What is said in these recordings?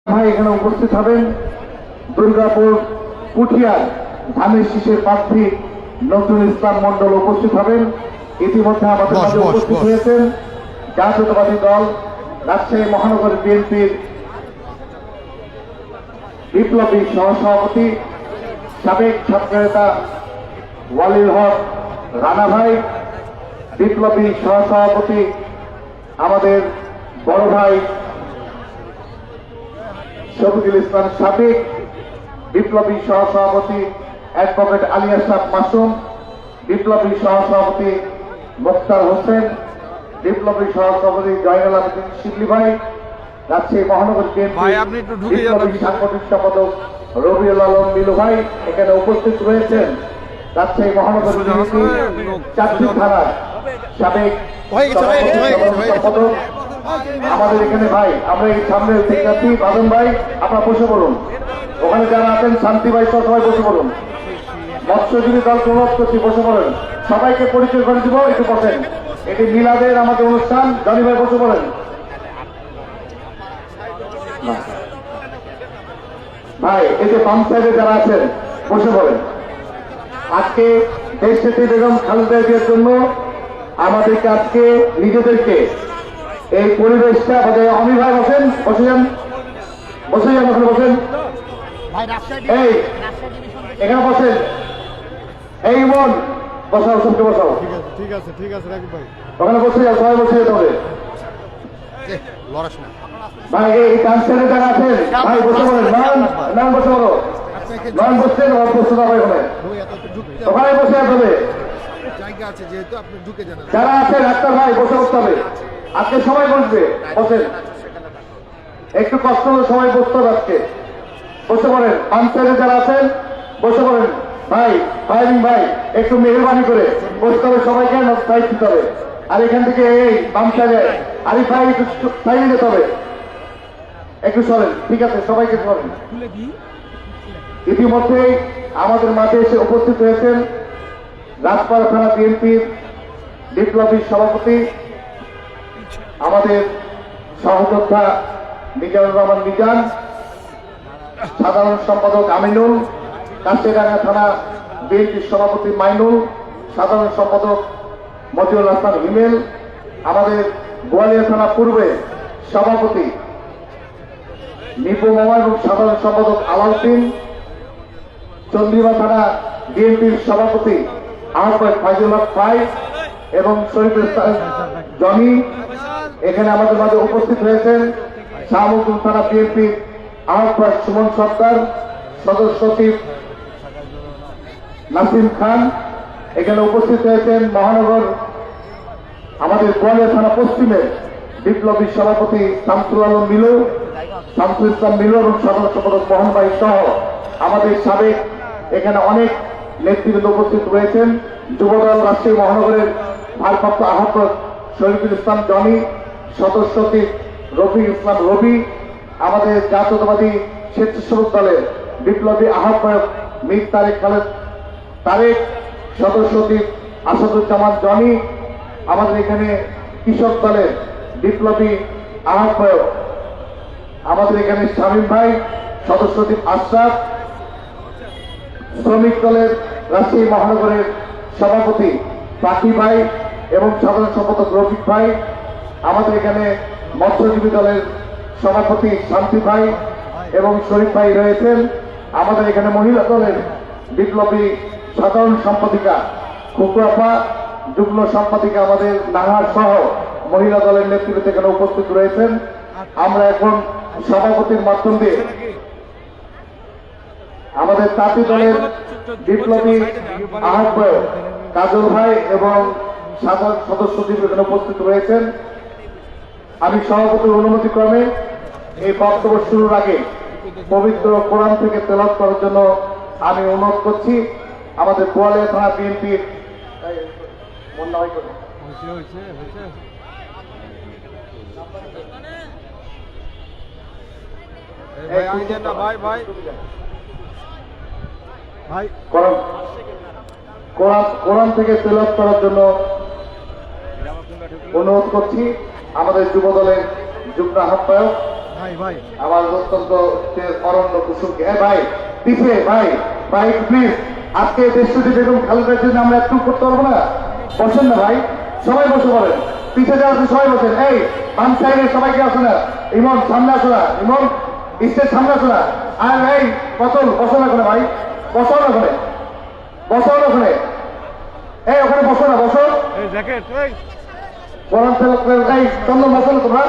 ভাই এখানে উপস্থিত হবেন দুর্গাপুর পুঠিয়ার ধানের শীষের প্রার্থী নজরুল ইসলাম মন্ডল উপস্থিত হবেন। ইতিমধ্যে আমাদের মাঝে উপস্থিত হয়েছেন জাতীয়তাবাদী দল রাজশাহী মহানগর বিএনপির বিপ্লবী সহসভাপতি সাবেক ছাত্রনেতা ওয়ালিল হক রানা ভাই, বিপ্লবী সহসভাপতি আমাদের বড় ভাই শফিকুল ইসলাম সাদিক, বিপ্লবী সহসভাপতি অ্যাডভোকেট আলী আশরাফ মাসুম, বিপ্লবী সহসভাপতি মোখতার হোসেন, বিপ্লবী সহসভাপতি জয়নাল আবেদিন শিবলি ভাই, রাজশাহী মহানগর বিপ্লবী সাংগঠনিক সম্পাদক রবিউল আলম মিলু ভাই এখানে উপস্থিত রয়েছেন। রাজশাহী মহানগর বিএনপি চাকরি থানার সাবেক সম্পাদক আমাদের এখানে ভাই, আমরা এই সামনে দেখছি বাদন ভাই, আপনারা বসে পড়ুন। ওখানে যারা আছেন শান্তি ভাই সবাই বসে পড়ুন। মৎস্যজীবী দল প্রভাব করছি, বসে পড়েন। সবাইকে পরিচয় করে দিব, একটু বসেন। এটি মিলাদের আমাদের অনুষ্ঠান। জনি ভাই বসে পড়েন। ভাই এই যে বাম সাইডে যারা আছেন বসে পড়েন। আজকে দেশ নেত্রী বেগম খালেদা জিয়ার জন্য আমাদেরকে আজকে নিজেদেরকে এই পরিবেশটা বাজায়। অমি ভাই বসেন, বসে যান, বসে যান, ওখানে বসেন। এই এখানে বসেন, এই বোন বসাও, সবকে বসাও। ঠিক আছে ঠিক আছে রাকিব ভাই, ওখানে বসে যাও, সবাই বসে যেতে হবে। ভাই এই কানসারে যারা আছেন ভাই বসে পড়েন। নাম বসে পড়ো, নাম বসছেন, বসতে যাবো ওখানে, ওখানে বসে যেতে হবে। জায়গা আছে যেহেতু আপনি ঢুকে যান। যারা আছেন ডাক্তার ভাই বসে বসতে হবে। আজকে সবাই বসবে, বসেন। একটু কষ্ট হলে সবাই বসতে হবে আজকে। বসে পড়েন। পাঞ্চায়েতে যারা আছেন বসে পড়েন। ভাই ফায়ারিং ভাই একটু মেহরবানি করে বসতে হবে, সবাইকে সাইড দিতে হবে। আর এখান থেকে এই পাঞ্চায়েতে আরিফ ভাই একটু সাইডে যেতে হবে, একটু সরেন। ঠিক আছে, সবাইকে সরেন। ইতিমধ্যেই আমাদের মাঝে এসে উপস্থিত হয়েছেন রাজপাড়া থানা বিএনপির বিপ্লবী সভাপতি আমাদের সহযোদ্ধা মিজানুর রহমান মিজান, সাধারণ সম্পাদক আমিনুল, কাশিরাঙ্গা থানা বিএনপির সভাপতি মাইনুল, সাধারণ সম্পাদক মজিউল হাসান হিমেল, আমাদের গোয়ালিয়া থানা পূর্বে সভাপতি নিপু মামা এবং সাধারণ সম্পাদক আলাউদ্দিন, চন্দ্রিমা থানা বিএনপির সভাপতি আহ্বায়ক ফাইজুল হক ফাই এবং শরীফুল ইসলাম জনি। এখানে আমাদের মাঝে উপস্থিত হয়েছেন শাহমুদ্দিন থানা বিএনপি আহ্বায়ক সুমন সরকার, সদস্য সচিব নাসিম খান। এখানে উপস্থিত হয়েছেন মহানগর আমাদের গোয়ালিয়া থানা পশ্চিমের বিপ্লবী সভাপতি শামসুল আলম মিলু, শামসুল ইসলাম মিলু এবং সাধারণ সম্পাদক মোহন ভাই সহ আমাদের সাবেক এখানে অনেক নেতৃবৃন্দ উপস্থিত রয়েছেন। যুবদল রাজশাহী মহানগরের ভারপ্রাপ্ত আহ্বায়ক শরীফুল ইসলাম জনি, সদস্য সচিব রফিক ইসলাম রবি, আমাদের জাতীয়তাবাদী স্বেচ্ছাসেবক দলের বিপ্লবী আহ্বায়ক মীর তারেক খালেদ তারেক, সদস্য সচিব আসাদুজ্জামান জনি, আমাদের এখানে কৃষক দলের বিপ্লবী আহ্বায়ক আমাদের এখানে শামীম ভাই, সদস্য সচিব আশরাফ, শ্রমিক দলের রাজশাহী মহানগরের সভাপতি পাখি ভাই এবং সাধারণ সম্পাদক রফিক ভাই, আমাদের এখানে মৎস্যজীবী দলের সভাপতি শান্তি ভাই এবং শরীফ ভাই রয়েছেন। আমাদের এখানে মহিলা দলের বিপ্লবী সাধারণ সম্পাদিকা খুকুয়াপা, যুগ্ম সম্পাদিকা আমাদের নাহার সহ মহিলা দলের নেতৃত্বে এখানে উপস্থিত রয়েছেন। আমরা এখন সভাপতির মাধ্যম দিয়ে আমাদের তাঁতি দলের বিপ্লবী আহ্বায়ক কাজল ভাই এবং সাধারণ সদস্য এখানে উপস্থিত রয়েছেন। আমি সভাপতির অনুমতি ক্রমে এই বক্তব্য শুরুর আগে পবিত্র কোরআন থেকে তেলাওয়াত করার জন্য আমি অনুরোধ করছি আমাদের গোয়ালিয়া থানা বিএনপির কোরআন থেকে তেলাওয়াত করার জন্য অনুরোধ করছি আমাদের যুব দলের যুগ্ম আহ্বায়ক ভাই ভাই আমার অত্যন্ত অরণ্য কুসুমকে ভাই পিছিয়ে ভাই ভাই প্লিজ আজকে দেশটি বেগম খালেদার জন্য আমরা একটু করতে পারবো না? বসেন না ভাই, সবাই বসে পড়েন, পিছিয়ে যাওয়া আছে সবাই বসেন। এই বাম সাইডে সবাইকে আসো না, ইমন সামনে আসো না, ইমন স্টেজ সামনে আসো না। আর এই বসল বসো না ওখানে ভাই, বসো না ওখানে, বসো না ওখানে, এই ওখানে বসো না, বসো। এই জ্যাকেট এই বরং এই চন্দন বসো না তোমরা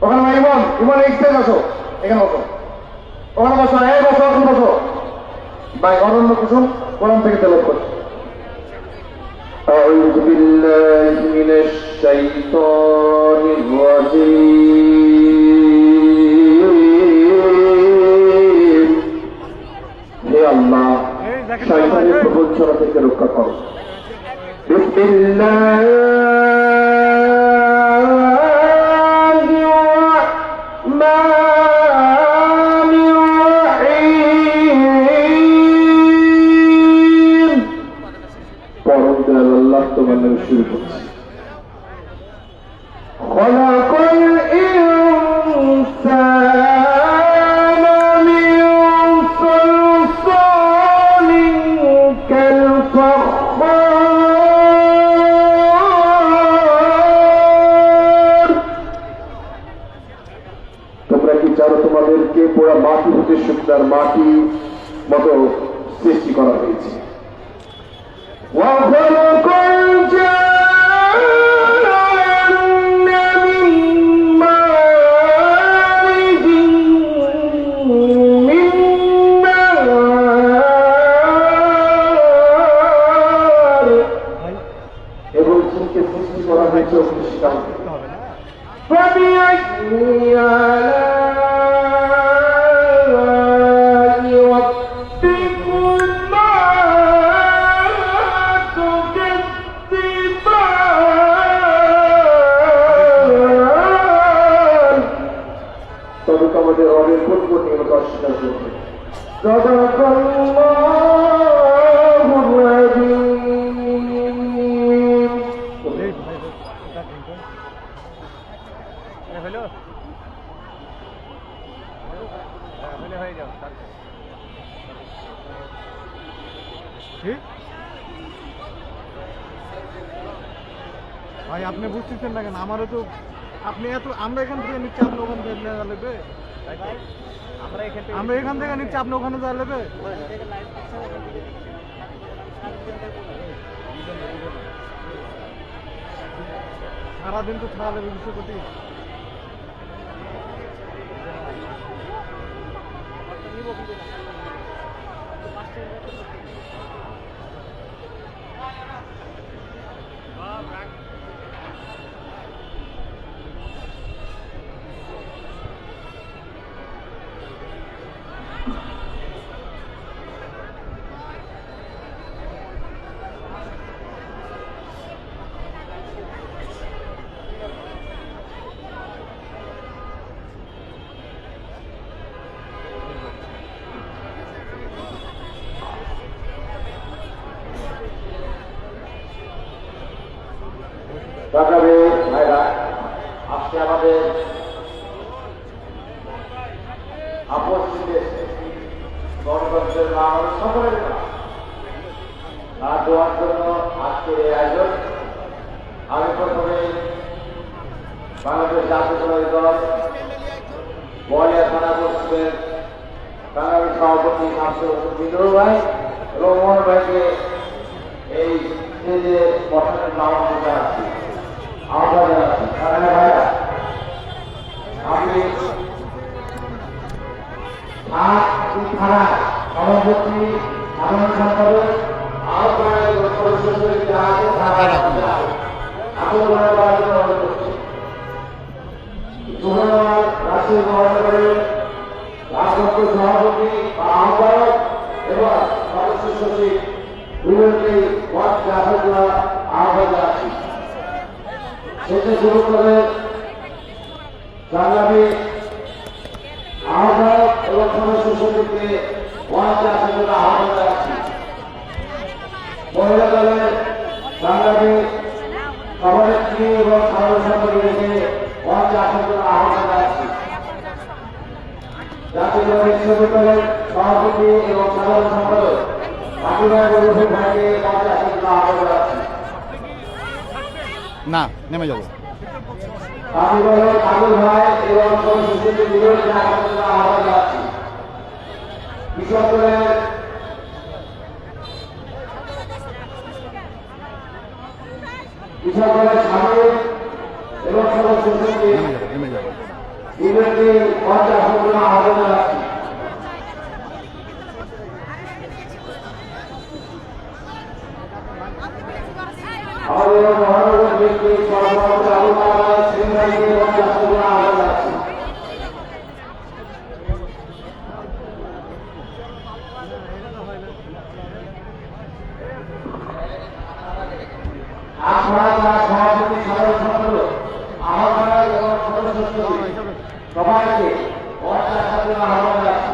ওখানে ভাই, ইমন ইমন এই স্টেজ আসো, এখানে বসো, ওখানে বসো, এই বসো, ওখানে বসো ভাই। অরণ্য কুসুম কোরআন থেকে তেলাওয়াত করো। أعوذ بالله من الشيطان الرجيم হে আল্লাহ শয়তানের প্রবঞ্চনা থেকে রক্ষা করো। বিসমিল্লাহির রাহমানির রাহিম। পরম দয়ালু আল্লাহ তোমার নামে শুরু করছি। খলাকাল ইনসানা মিন সালসালিন কাল ফাখখার। তোমরা কি জানো তোমাদেরকে পুরা মাটি হতে শুকনার মাটি মতো সৃষ্টি করা হয়েছে। وخلق الجن من مارج من نار। এবং জিনকে সৃষ্টি করা হয়েছে অগ্নিশিখা হতে। فبأي آلاء ربكما আমাদের রবের কোন কোন নিয়মকে অস্বীকার করবে। সাদাকাল্লাহুল আযীম। হ্যালো হয়ে যাও ঠিক ভাই। আপনি বুঝতেছেন না কেন? আমারও তো আপনি এত আমরা এখান থেকে নিচ্ছি, আপনি ওখান থেকে নেওয়া লাগবে। আমরা এখান থেকে নিচ্ছি, আপনি ওখানে যাওয়া লাগবে। সারাদিন তো ছাড়া লাগবে 200 কোটি। বাজারে ভাইরা আজকে আমাদের আপসিতে গণতন্ত্রের মা আমাদের সকলের মা তার দেওয়ার জন্য আজকের এই আয়োজন। আমি প্রথমে বাংলাদেশ জাতীয়তাবাদী দল বোয়ালিয়া থানা পশ্চিমের বাঙালি সভাপতি শামসুল হোসেন বিদ্রোহ ভাই এবং মোহন ভাইকে এই স্টেজে বসানোর আহ্বান জানাচ্ছি। ভাইরা আমি থানা সভাপতি সাধারণ সম্পাদক রাষ্ট্রীয় মহানগরের রাজনৈতিক সভাপতি বা আহ্বায়ক এবং সদস্য সচিব দুজনকে আহ্বান জানাচ্ছি। সেটা শুরু করে সংগ্রামী আহ্বায়ক এবং সদস্য সচিবকে মঞ্চে আসার জন্য আহ্বান জানাচ্ছি। মহিলা দলের সংগ্রামী সভানেত্রী এবং সাধারণ সম্পাদককে মঞ্চে আসার জন্য আহ্বান জানাচ্ছি। জাতীয় বিশ্ববিদ্যালয়ের সভাপতি এবং সাধারণ সম্পাদক মাটিভাই রফিক ভাইকে মঞ্চে আসার জন্য আহ্বান জানাচ্ছি। না নেমে যাবো। মাটিভাই কাজল ভাই এবং সুশীল বিরোধী আসার জন্য আহ্বান জানাচ্ছি। কৃষকদের সাময়িক এবং সদস্যদেরকে নেমে যাবো। ইভেন্টে মঞ্চে আসার জন্য আহ্বান জানাচ্ছি। আমাদের মহানগর বিএনপির সভাপতি আবু মাহমুদ সিং ভাইকে মঞ্চে আসার জন্য আহ্বান জানাচ্ছি। আপনারা সভাপতি সাধারণ সম্পাদক আহ্বান এবং সদস্য সবাইকে মঞ্চে আসার জন্য আহ্বান জানাচ্ছি।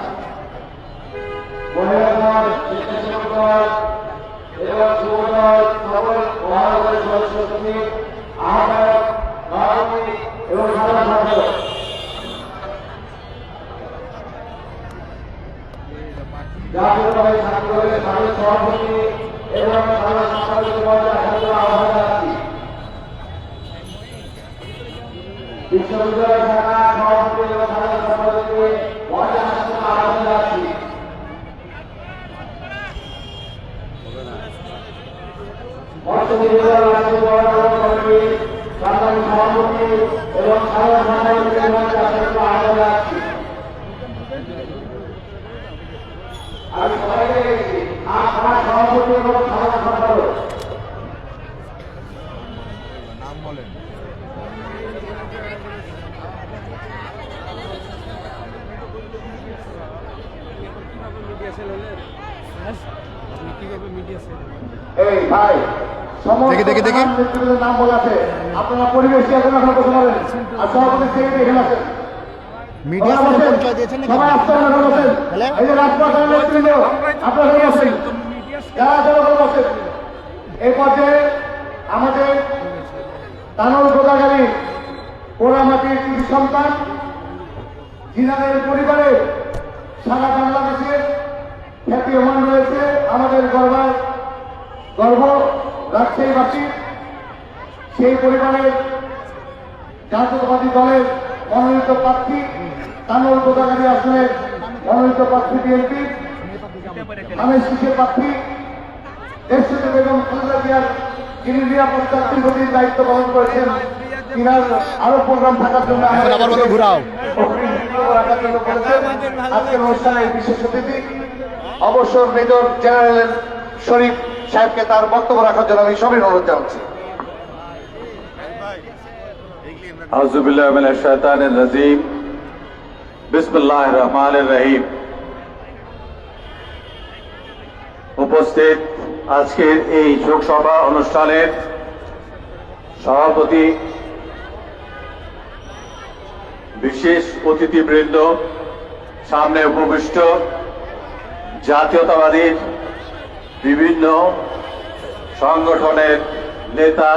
মহিলাগণ, স্বেচ্ছাসেবকগণ এবং যুবদল সকল মহানগরের সদস্য সমিতি আহ্বায়ক সভাপতি এবং সাধারণ সম্পাদক জাতীয়তাবাদী ছাত্রদলের সাবেক সভাপতি এবং সাধারণ সম্পাদক মঞ্চে আসার জন্য আহ্বান জানাচ্ছি। বিশ্ববিদ্যালয় শাখা সভাপতি এবং সাধারণ সম্পাদককে মঞ্চে আসার জন্য আহ্বান জানাচ্ছি। সরকারি সভাপতি এবং সাধারণ সম্পাদকের মঞ্চে আসার জন্য আহ্বান জানাচ্ছি। আমি সবাইকে দেখেছি আপনার সভাপতি এবং সাধারণ সম্পাদক নাম বলেন। এই ভাই দেখি। সমস্ত নাম বলা আছে, আপনারা পরিবেশ কথা বলেন আর সভাপতি সেক্রেটারি এখানে আছেন। মিডিয়া সবাই বসেন। পরিচয় দিয়েছেন নাকি? সবাই আসতে হবে, বসেন। হ্যালো? এই যে রাজপথের নেতৃত্ব আপনারা সবাই বসেন। যারা জনগণ বসেন। এই পর্যায়ে আমাদের তানল গোদাগাড়ি পোড়ামাটির কৃষি সন্তান জিনাদের পরিবারে সারা বাংলাদেশের খ্যাতিমান রয়েছে আমাদের গর্ব রাজশাহীবাসী। সেই পরিবারের জাতীয়তাবাদী দলের মনোনীত প্রার্থী তানল গোদাগাড়ি আসনের মনোনীত প্রার্থী বিএনপি ধানের শীষের প্রার্থী দেশটি বেগম খালেদা জিয়ার যিনি নিরাপত্তা দীর্ঘদিন দায়িত্ব পালন করেছেন, তিনার আরো প্রোগ্রাম থাকার জন্য ঘুরাও। রাখার জন্য বলেছেন। আজকের অনুষ্ঠানের বিশেষ অতিথি অবসর মেজর জেনারেল শরীফ সাহেবকে তার বক্তব্য রাখার জন্য আমি সবাই অনুরোধ জানাচ্ছি। আউযুবিল্লাহি মিনাশ শাইতানির রাজীম। বিসমিল্লাহির রহমানির রহিম। উপস্থিত আজকের এই শোক সভা অনুষ্ঠানের সভাপতি, বিশেষ অতিথিবৃন্দ, সামনে উপবিষ্ট জাতীয়তাবাদী বিভিন্ন সংগঠনের নেতা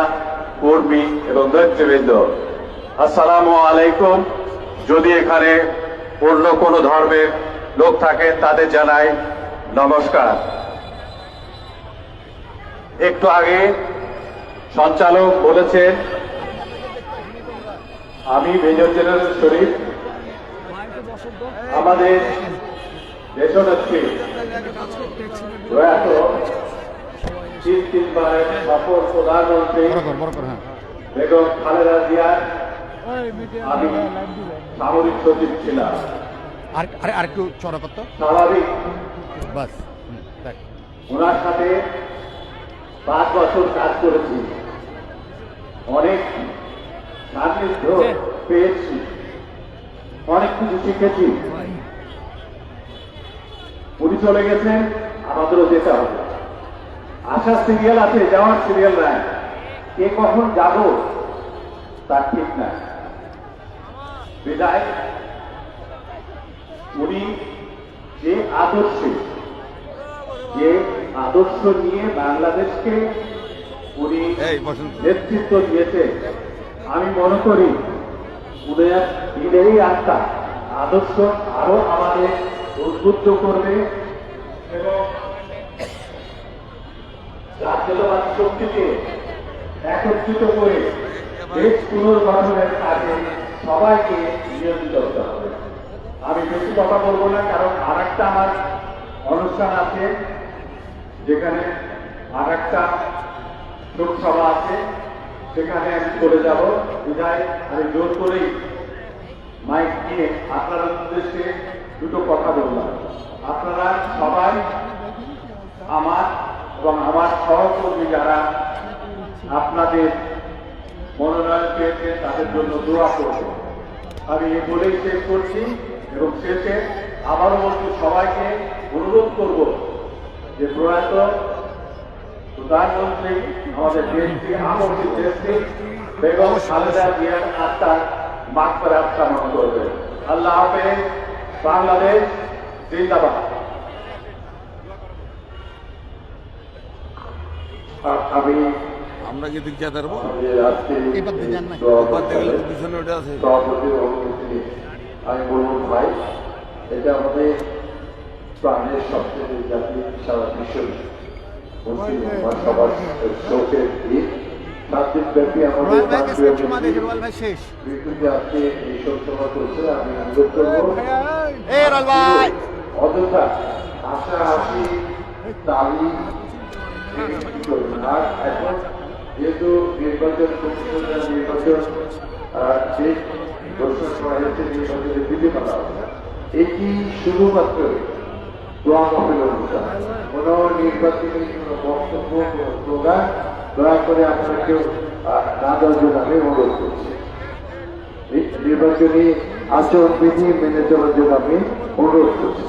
কর্মী এবং নেতৃবৃন্দ, আসসালামু আলাইকুম। যদি এখানে অন্য কোনো ধর্মের লোক থাকে তাদের জানাই নমস্কার। একটু আগে সঞ্চালক বলেছেন আমি মেজর জেনারেল শরীফ আমাদের দেশনেত্রী প্রয়াত তিনবারের সফল প্রধানমন্ত্রী বেগম খালেদা জিয়ার আমি সামরিক সচিব ছিলাম। আর একটু চড়া করতো স্বাভাবিক বাস। ওনার সাথে 5 বছর কাজ করেছি, অনেক সান্নিধ্য পেয়েছি, অনেক কিছু শিখেছি। উনি চলে গেছেন, আমাদেরও যেতে হবে। আসার সিরিয়াল আছে, যাওয়ার সিরিয়াল নাই। কে কখন যাব তার ঠিক নাই। বিদায় উনি যে আদর্শ নিয়ে বাংলাদেশকে উনি নেতৃত্ব দিয়েছে, আমি মনে করি উদয়ের দিনেরই আত্মা আদর্শ আরো আমাদের উদ্বুদ্ধ করবে এবং জাতীয়তাবাদী শক্তিকে একত্রিত করে দেশ পুনর্গঠনের কাজে সবাইকে নিয়োজিত হতে হবে। আমি বেশি কথা বলবো না, কারণ আর একটা আমার অনুষ্ঠান আছে, যেখানে আর একটা শোকসভা আছে, সেখানে আমি চলে যাব। বিধায় আমি জোর করেই মাইক নিয়ে আপনাদের উদ্দেশ্যে দুটো কথা বললাম। আপনারা সবাই আমার এবং আমার সহকর্মী যারা আপনাদের মনোনয়ন পেয়েছে তাদের জন্য দোয়া করব। আমি এই বলেই শেষ করছি এবং শেষে আবারও বলছি, সবাইকে অনুরোধ করব যে প্রয়াত প্রধানমন্ত্রী আমাদের দেশকে আমন্ত্রিত দেশকে বেগম খালেদা জিয়ার আত্মার মাগফিরাত কামনা করবে। আল্লাহ হাফেজ। বাংলাদেশ জিন্দাবাদ। আমি আমরা কি দিক যেতে পারবো? আজকে এবার দিয়ে যান নাই। এবার দেখলে পিছনে ওটা আছে। সভাপতির অনুমতি আমি বলবো ভাই, এটা আমাদের প্রাণের সবচেয়ে জাতি সারা বিশ্বের মুসলিম সবার শোকের দিক। 7 দিন ব্যাপী আমাদের শেষ। আজকে এই শোক সভা চলছে। আমি অনুরোধ করবো অযথা হাসাহাসি তালি আর এখন যেহেতু নির্বাচন নির্বাচন যে ঘোষণা করা হয়েছে, নির্বাচনের বিধিমালা এটি শুধুমাত্র দোয়া মাহফিল অনুষ্ঠান, কোন নির্বাচনী কোন বক্তব্য কোন স্লোগান দয়া করে আপনারা কেউ না দেওয়ার জন্য আমি অনুরোধ করছি। নির্বাচনী আচরণ বিধি মেনে চলার জন্য আমি অনুরোধ করছি।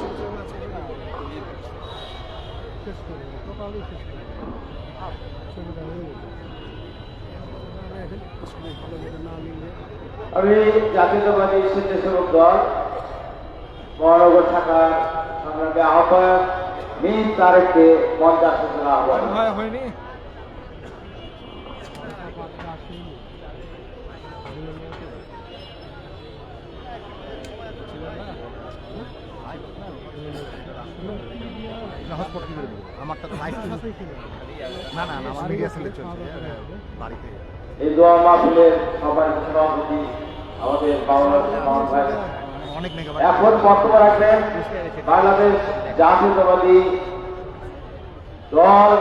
আমি জাতীয়তাবাদী স্বেচ্ছাসেবক দল মহানগর শাখার সংগ্রামী আহ্বায়ক মীর তারেককে মঞ্চে আসতে আহ্বান। হয়নি আমারটা তো না না আমার মিডিয়া সিলেক্ট চলছে বাড়িতে। এই দোয়া মাহফিলের সভাপতি সভাপতি আমাদের বাংলাদেশ ভাই অনেক এখন বক্তব্য রাখবেন বাংলাদেশ জাতীয়তাবাদী দল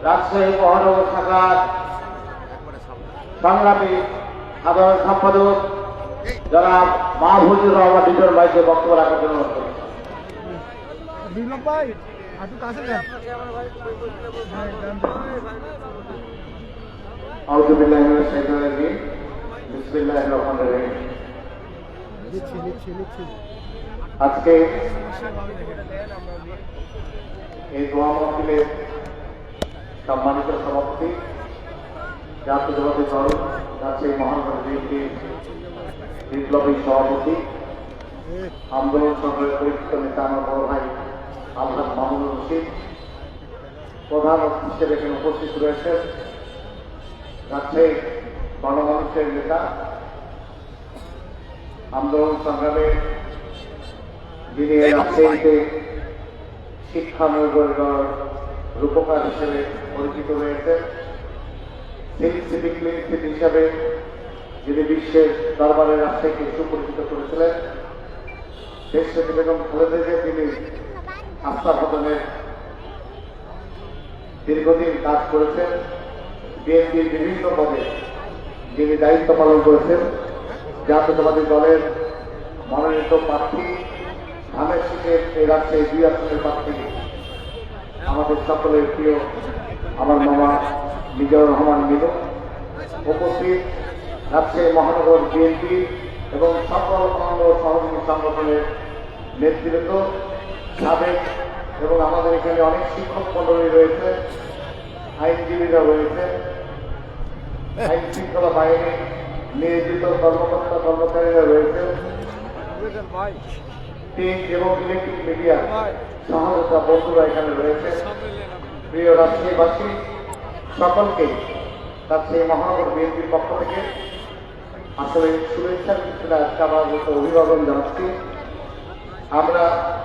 রাজশাহী মহানগর শাখার সংগ্রামী সাধারণ সম্পাদক যারা মাহফুজুর রহমান লিটন ভাইকে বক্তব্য রাখার জন্য অনুরোধ করছি। বিপ্লব ভাই একটু কাছে যান। আউযু বিল্লাহি মিনাশ শাইতানির রাজিম। বিসমিল্লাহির রহমানির রহিম। আজকে এই দোয়া মাহফিলের সম্মানিত সভাপতি জাতীয়তাবাদী দল রাজশাহী মহানগর বিএনপির বিপ্লবী সভাপতি আন্দোলন সংগ্রামের পরিচিত নেতা আমার বড় ভাই আলহাজ মামুনুর রশিদ, প্রধান অতিথি হিসেবে এখানে উপস্থিত রয়েছেন রাজশাহী গণমানুষের নেতা, আন্দোলন সংগ্রামে যিনি রাজশাহীতে শিক্ষানগর রূপকার হিসেবে পরিচিত রয়েছেন, সিভিক মিনিস্ট্রি হিসাবে যিনি বিশ্বের দরবারে রাজশাহীকে সুপরিচিত করেছিলেন, দেশনেত্রী বেগম খালেদা জিয়া তিনি আস্থা প্রদানের দীর্ঘদিন কাজ করেছেন, বিএনপির বিভিন্ন পদে যিনি দায়িত্ব পালন করেছেন, জাতীয়তাবাদী দলের মনোনীত প্রার্থী ধানের শীষের এই রাজশাহী 2 আসনের প্রার্থী আমাদের সকলের প্রিয় আমার মামা মিজানুর রহমান মিনু, উপস্থিত রাজশাহী মহানগর বিএনপি এবং সকল অঙ্গ সহযোগী সংগঠনের নেতৃত্ব, সাবেক এবং আমাদের এখানে অনেক শিক্ষক মন্ডলী রয়েছে, আইনজীবীরা রয়েছে, আইন শৃঙ্খলা বাহিনী নিয়োজিত কর্মকর্তা কর্মচারীরা রয়েছে, টিম এবং ইলেকট্রিক মিডিয়া সহায়তা বন্ধুরা এখানে রয়েছে। প্রিয় রাজশাহীবাসী সকলকে রাজশাহী মহানগর বিএনপির পক্ষ থেকে আসলে শুভেচ্ছার কিছুটা আমার মতো অভিভাবন জানাচ্ছি। আমরা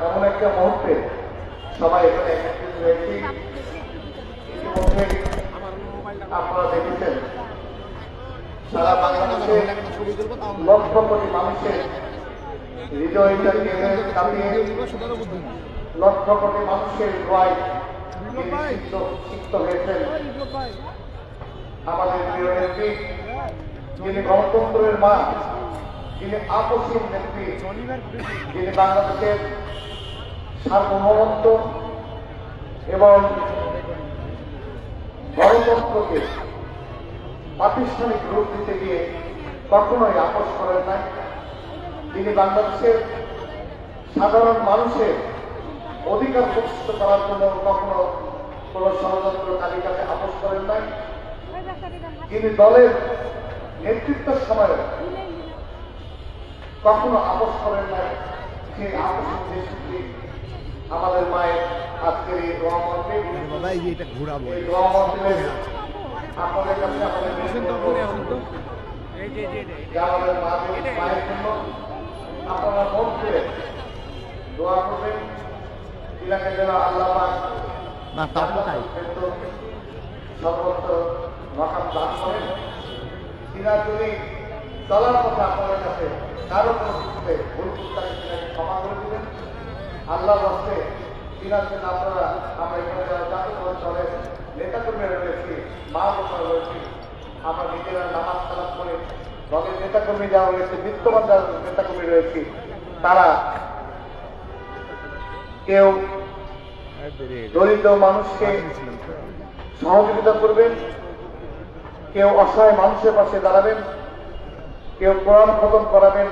এমন একটা মুহূর্তে সবাই এখানে একত্রিত হয়েছি। ইতিমধ্যে আপনারা দেখেছেন সারা বাংলাদেশে লক্ষ কোটি মানুষের হৃদয়টাকে কাঁপিয়ে লক্ষ কোটি মানুষের দোয়ায় সিক্ত হয়েছেন আমাদের প্রিয় নেত্রী, যিনি গণতন্ত্রের মা, যিনি আপসীন নেত্রী, যিনি বাংলাদেশের সার্বভৌমত্ব এবং গণতন্ত্রকে প্রাতিষ্ঠানিক রূপ দিতে গিয়ে কখনোই আপোষ করেন নাই। তিনি বাংলাদেশের সাধারণ মানুষের অধিকার প্রতিষ্ঠিত করার জন্য কখনো কোন ষড়যন্ত্র তালিকাতে আপোষ করেন নাই। তিনি দলের নেতৃত্বের সময় কখনো আপোষ করেন নাই। সেই আপোষের দেশটি আমাদের মায়ের আজকের এই দোয়া মন্দির, বাবা এই যে এটা ঘোরাবো এই দোয়া মন্দিরের আপনাদের কাছে আমাদের যে আমাদের মায়ের জন্য আপনারা মন করে দোয়া করবেন। ইলাকা জেলা আল্লাহ না তারপর তাই সর্বত্র মাকাম দান করেন। তিনা যদি চলার কথা আপনাদের কাছে কারো কোনো কিছুতে ভুল থাকে তিনাকে ক্ষমা করে দিবেন। আল্লাহ বসতে তিনার জন্য আপনারা আমরা এখানে যারা জাতীয় দলের নেতাকর্মীরা রয়েছি, মা বোনরা রয়েছি, আমরা নিজেরা নামাজ কালাম করে দলের নেতাকর্মী যারা রয়েছে, বিত্তমান যারা নেতাকর্মী রয়েছি, তারা কেউ দরিদ্র মানুষকে সহযোগিতা করবেন, কেউ অসহায় মানুষের পাশে দাঁড়াবেন, কেউ কোরআন খতম করাবেন।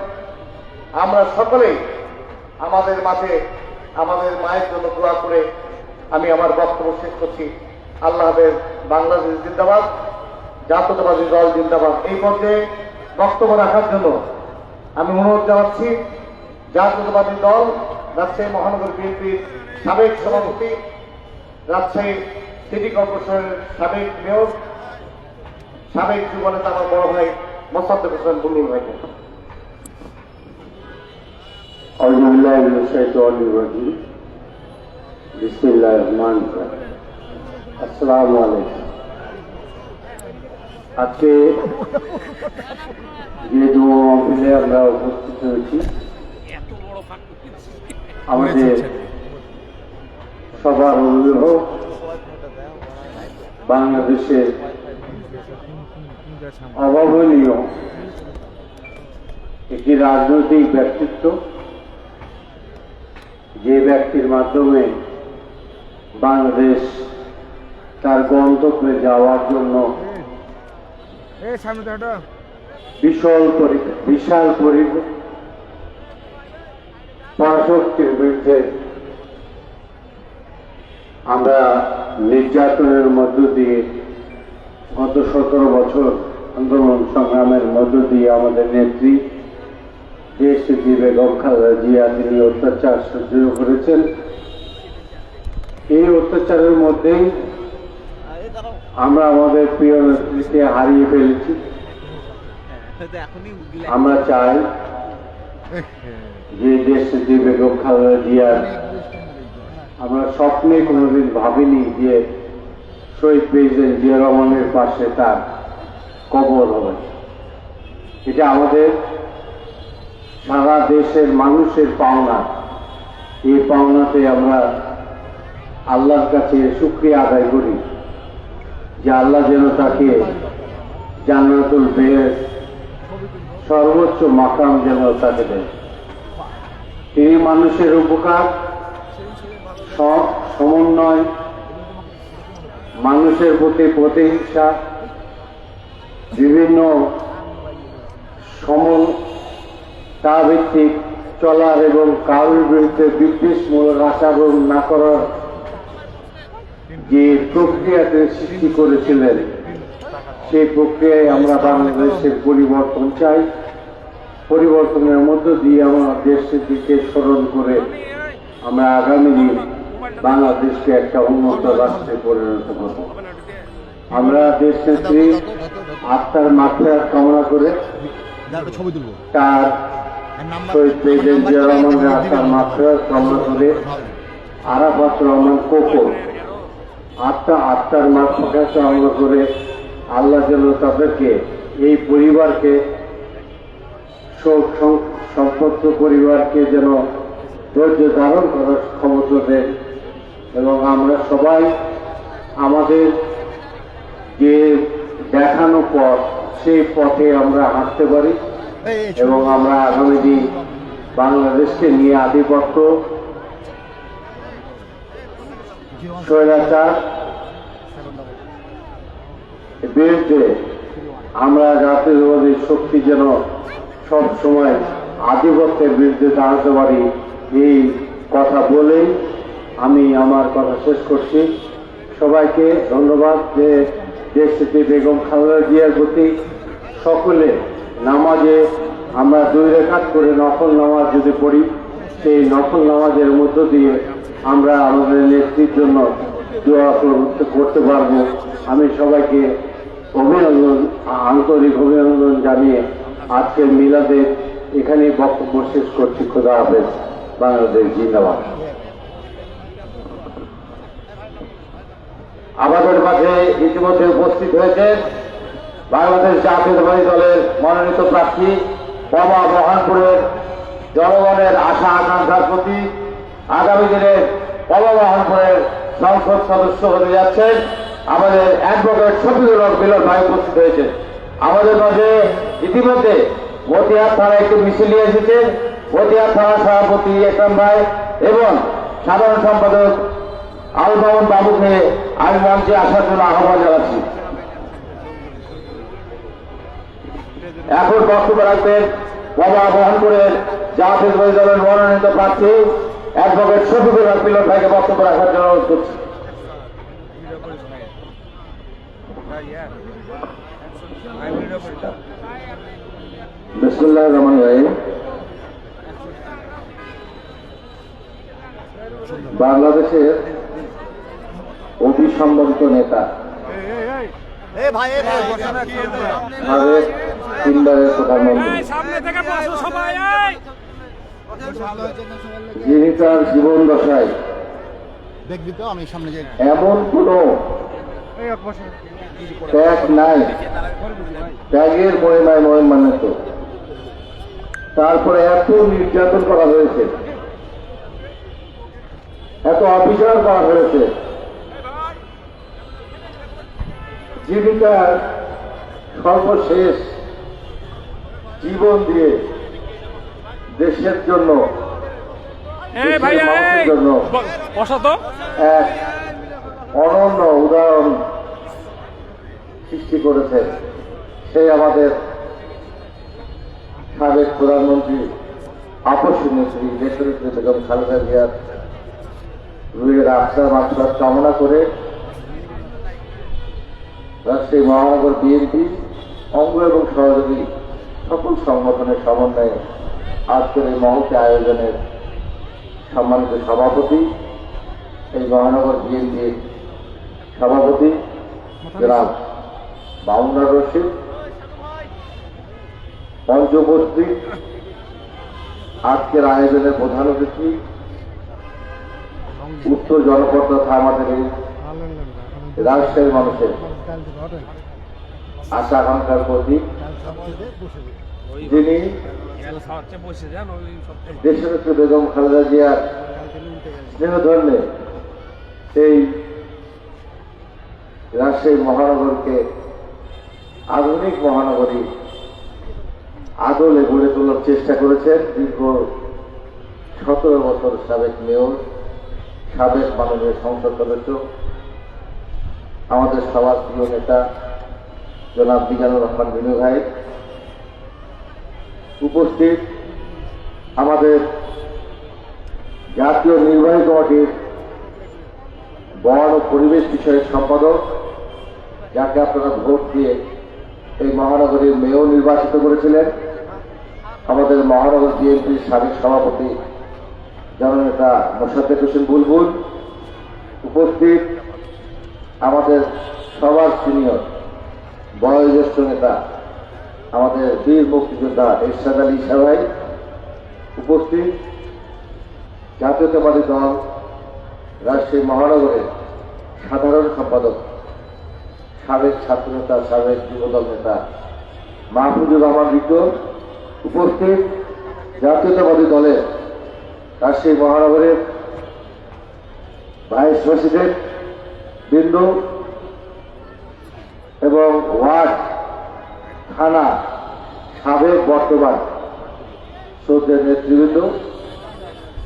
আমরা সকলেই আমাদের মাঝে আমাদের মায়ের জন্য দোয়া করে আমি আমার বক্তব্য শেষ করছি। আল্লাহ হাফেজ। বাংলাদেশ জিন্দাবাদ, জাতীয়তাবাদী দল জিন্দাবাদ। এই পর্যায়ে বক্তব্য রাখার জন্য আমি অনুরোধ জানাচ্ছি জাতীয়তাবাদী দল রাজশাহী মহানগর বিএনপির সাবেক সভাপতি, রাজশাহী সিটি কর্পোরেশনের সাবেক মেয়র, সাবেক যুবনেতা আমার বড় ভাই মোসাদ্দেক হোসেন বুলবুল ভাইকে। আসসালামু আলাইকুম। আজকে যে দোয়া মাহফিলে আমরা উপস্থিত হয়েছি, আমাদের সবার অভিভাবক বাংলাদেশের অভাবনীয় একটি রাজনৈতিক ব্যক্তিত্ব, যে ব্যক্তির মাধ্যমে বাংলাদেশ তার গন্তব্যে যাওয়ার জন্য বিশাল পরাশক্তির বিরুদ্ধে আমরা নির্যাতনের মধ্য দিয়ে গত 17 বছর আন্দোলন সংগ্রামের মধ্য দিয়ে আমাদের নেত্রী দেশনেত্রী বেগম খালেদা জিয়া তিনি অত্যাচার সহ্য করেছেন। এই অত্যাচারের মধ্যেই আমরা আমাদের প্রিয় নেত্রীকে হারিয়ে ফেলেছি। আমরা চাই যে দেশনেত্রী বেগম খালেদা জিয়ার, আমরা স্বপ্নে কোনোদিন ভাবিনি যে শহীদ প্রেসিডেন্ট জিয়া রহমানের পাশে তার কবর হবে। এটা আমাদের সারা দেশের মানুষের পাওনা। এই পাওনাতে আমরা আল্লাহর কাছে শুকরিয়া আদায় করি যে আল্লাহ যেন তাকে জান্নাতুল বেহেশত সর্বোচ্চ মাকাম যেন তাকে দেয়। তিনি মানুষের উপকার, সমন্বয়, মানুষের প্রতি প্রতিহিংসা, বিভিন্ন সমতাভিত্তিক চলার এবং কারোর বিরুদ্ধে বিদ্বেষমূলক আচরণ না করার যে প্রক্রিয়াতে সৃষ্টি করেছিলেন, সেই প্রক্রিয়ায় আমরা বাংলাদেশের পরিবর্তন চাই। পরিবর্তনের মধ্য দিয়ে আমরা দেশের দিকে স্মরণ করে আমরা আগামী দিন বাংলাদেশকে একটা উন্নত রাষ্ট্রে পরিণত করব। আমরা দেশনেত্রী আত্মার মাত্রা কামনা করে একটা ছবি তুলবো তার আর নাম্বার শহীদ প্রেসিডেন্ট জিয়া রহমানের আত্মার মাত্রার কামনা করে আরাফাত রহমান কোকো আত্মার মাত্রাকে কামনা করে আল্লাহ যেন তাদেরকে এই পরিবারকে শোক সম্পত্ত পরিবারকে যেন ধৈর্য ধারণ করার ক্ষমতা দেন এবং আমরা সবাই আমাদের যে দেখানো পথ সেই পথে আমরা হাঁটতে পারি এবং আমরা আগামী দিন বাংলাদেশকে নিয়ে আধিপত্য স্বৈরাচার বিরুদ্ধে আমরা জাতীয়তাবাদী শক্তি যেন সব সময় আধিপত্যের বিরুদ্ধে দাঁড়াতে পারি এই কথা বলেই আমি আমার কথা শেষ করছি। সবাইকে ধন্যবাদ যে দেশটি বেগম খালেদা জিয়ার প্রতি সকলে নামাজে আমরা 2 রাকাত করে নফল নামাজ যদি পড়ি সেই নফল নামাজের মধ্য দিয়ে আমরা আমাদের নেত্রীর জন্য দোয়া করতে পারবো। আমি সবাইকে আন্তরিক অভিনন্দন জানিয়ে আজকের মিলাদে এখানেই বক্তব্য শেষ করছি। খোদা হাফেজ। বাংলাদেশ জিন্দাবাদ। আমাদের মাঝে ইতিমধ্যে উপস্থিত হয়েছে বাংলাদেশ জাতীয়তাবাদী দলের মনোনীত প্রার্থী পবা বহরমপুরের জনগণের আশা আকাঙ্ক্ষার প্রতি আগামী দিনে পবা বহরমপুরের সংসদ সদস্য হতে যাচ্ছেন আমাদের অ্যাডভোকেট শফিকুল হক মিলন ভাই উপস্থিত হয়েছে। আমাদের মাঝে ইতিমধ্যে মতিহার থানায় একটি মিছিল নিয়ে এসেছেন মতিহার থানার সভাপতি একরাম ভাই এবং সাধারণ সম্পাদক আল মামুন বাবুকে আমি মঞ্চে আসার জন্য আহ্বান জানাচ্ছি। এখন বক্তব্য রাখবেন পবা বহরমপুরের জাতীয়তাবাদী দলের মনোনীত প্রার্থী অ্যাডভোকেট শফিকুল হক মিলন ভাইকে বক্তব্য রাখার জন্য অনুরোধ করছি। বিসমিল্লাহির রহমানির রহিম। বাংলাদেশের অভিসম্বলিত নেতা সাবেক 3বারের প্রধানমন্ত্রী যিনি তার জীবন দশায় দেখবি তো আমি সামনে যাই এমন কোন ত্যাগ নাই, ত্যাগের মহিমায় মহিমান্বিত। তারপরে এত নির্যাতন করা হয়েছে, এত অবিচার করা হয়েছে, যিনি তার সর্বশেষ জীবন দিয়ে দেশের জন্য মানুষের জন্য এক অনন্য উদাহরণ সৃষ্টি করেছে। সেই আমাদের সাবেক প্রধানমন্ত্রী আপসী নেত্রী দেশনেত্রী বেগম খালেদা জিয়ার রুহের আফসার মাফসার কামনা করে রাজশাহী মহানগর বিএনপি অঙ্গ এবং সহযোগী সকল সংগঠনের সমন্বয়ে আজকের এই মহতি আয়োজনের সম্মানিত সভাপতি এই মহানগর বিএনপির সভাপতি জনাব মামুনুর রশিদ, মঞ্চ উপস্থিত আজকের আয়োজনের প্রধান অতিথি উত্তর জনপদ তথা আমাদের এই রাজশাহীর মানুষের আশা আকাঙ্ক্ষার প্রতীক, যিনি দেশনেত্রী বেগম খালেদা জিয়ার স্নেহ ধর্মে সেই রাজশাহী মহানগরকে আধুনিক মহানগরী আদলে গড়ে তোলার চেষ্টা করেছেন। দীর্ঘ 17 বছর সাবেক মেয়র, সাবেক মাননীয় সংসদ সদস্য, আমাদের সবার প্রিয় নেতা জনাব মিজানুর রহমান বিনু ভাই উপস্থিত, আমাদের জাতীয় নির্বাহী কমিটির বন ও পরিবেশ বিষয়ক সম্পাদক, যাকে আপনারা ভোট দিয়ে এই মহানগরীর মেয়র নির্বাচিত করেছিলেন, আমাদের মহানগর বিএনপির সাবেক সভাপতি জননেতা মোশাররফ হোসেন বুলবুল উপস্থিত, আমাদের সবার সিনিয়র বয়োজ্যেষ্ঠ নেতা আমাদের বীর মুক্তিযোদ্ধা এরশাদ আলী সাহেব উপস্থিত, জাতীয়তাবাদী দল রাজশাহী মহানগরের সাধারণ সম্পাদক, সাবেক ছাত্র নেতা, সাবেক যুবদল নেতা মাহফুজুর রহমান রিটু উপস্থিত, জাতীয়তাবাদী দলের রাজশাহী মহানগরের ভাইস প্রেসিডেন্ট বিন্দু এবং ওয়ার্ড থানা সাবেক বর্তমান শ্রদ্ধেয় নেতৃবৃন্দ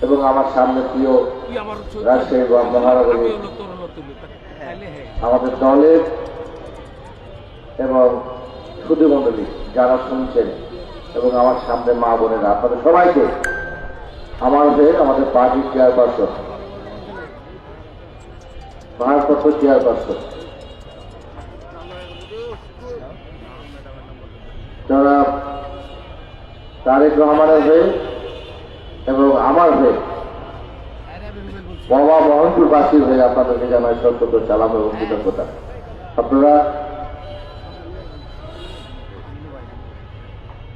এবং আমার সামনে প্রিয় রাজশাহী মহানগরের আমাদের দলের এবং সুধীমণ্ডলী যারা শুনছেন এবং আমার সামনে মা বোনেরা, আপনাদের সবাইকে আমার হয়ে আমাদের পার্টির চেয়ারপারসন, ভারপ্রাপ্ত চেয়ারপারসন যারা তারেক রহমানের হয়ে এবং আমার হয়ে বাবা মোহনপুরবাসীর হয়ে আপনাদেরকে জানাই সত্যত সালাম এবং কৃতজ্ঞতা। আপনারা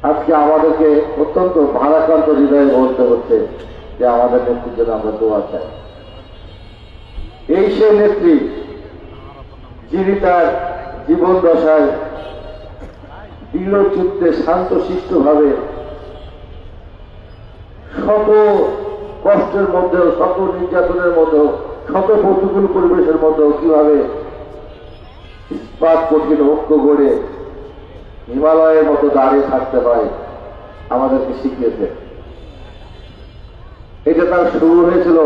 আজকে আমাদেরকে অত্যন্ত ভারাক্রান্ত হৃদয়ে বলতে হচ্ছে যে আমাদের নেত্রীর জন্য আমরা দোয়া চাই। এই সেই নেত্রী যিনি তার জীবন দশায় দৃঢ় চিত্তে শান্ত শিষ্টভাবে শত কষ্টের মধ্যেও, শত নির্যাতনের মধ্যেও, শত প্রতিকূল পরিবেশের মধ্যেও কিভাবে ইস্পাত কঠিন ঐক্য গড়ে হিমালয়ের মতো দাঁড়িয়ে থাকতে হয় আমাদেরকে শিখিয়েছে। এটা তার শুরু হয়েছিল,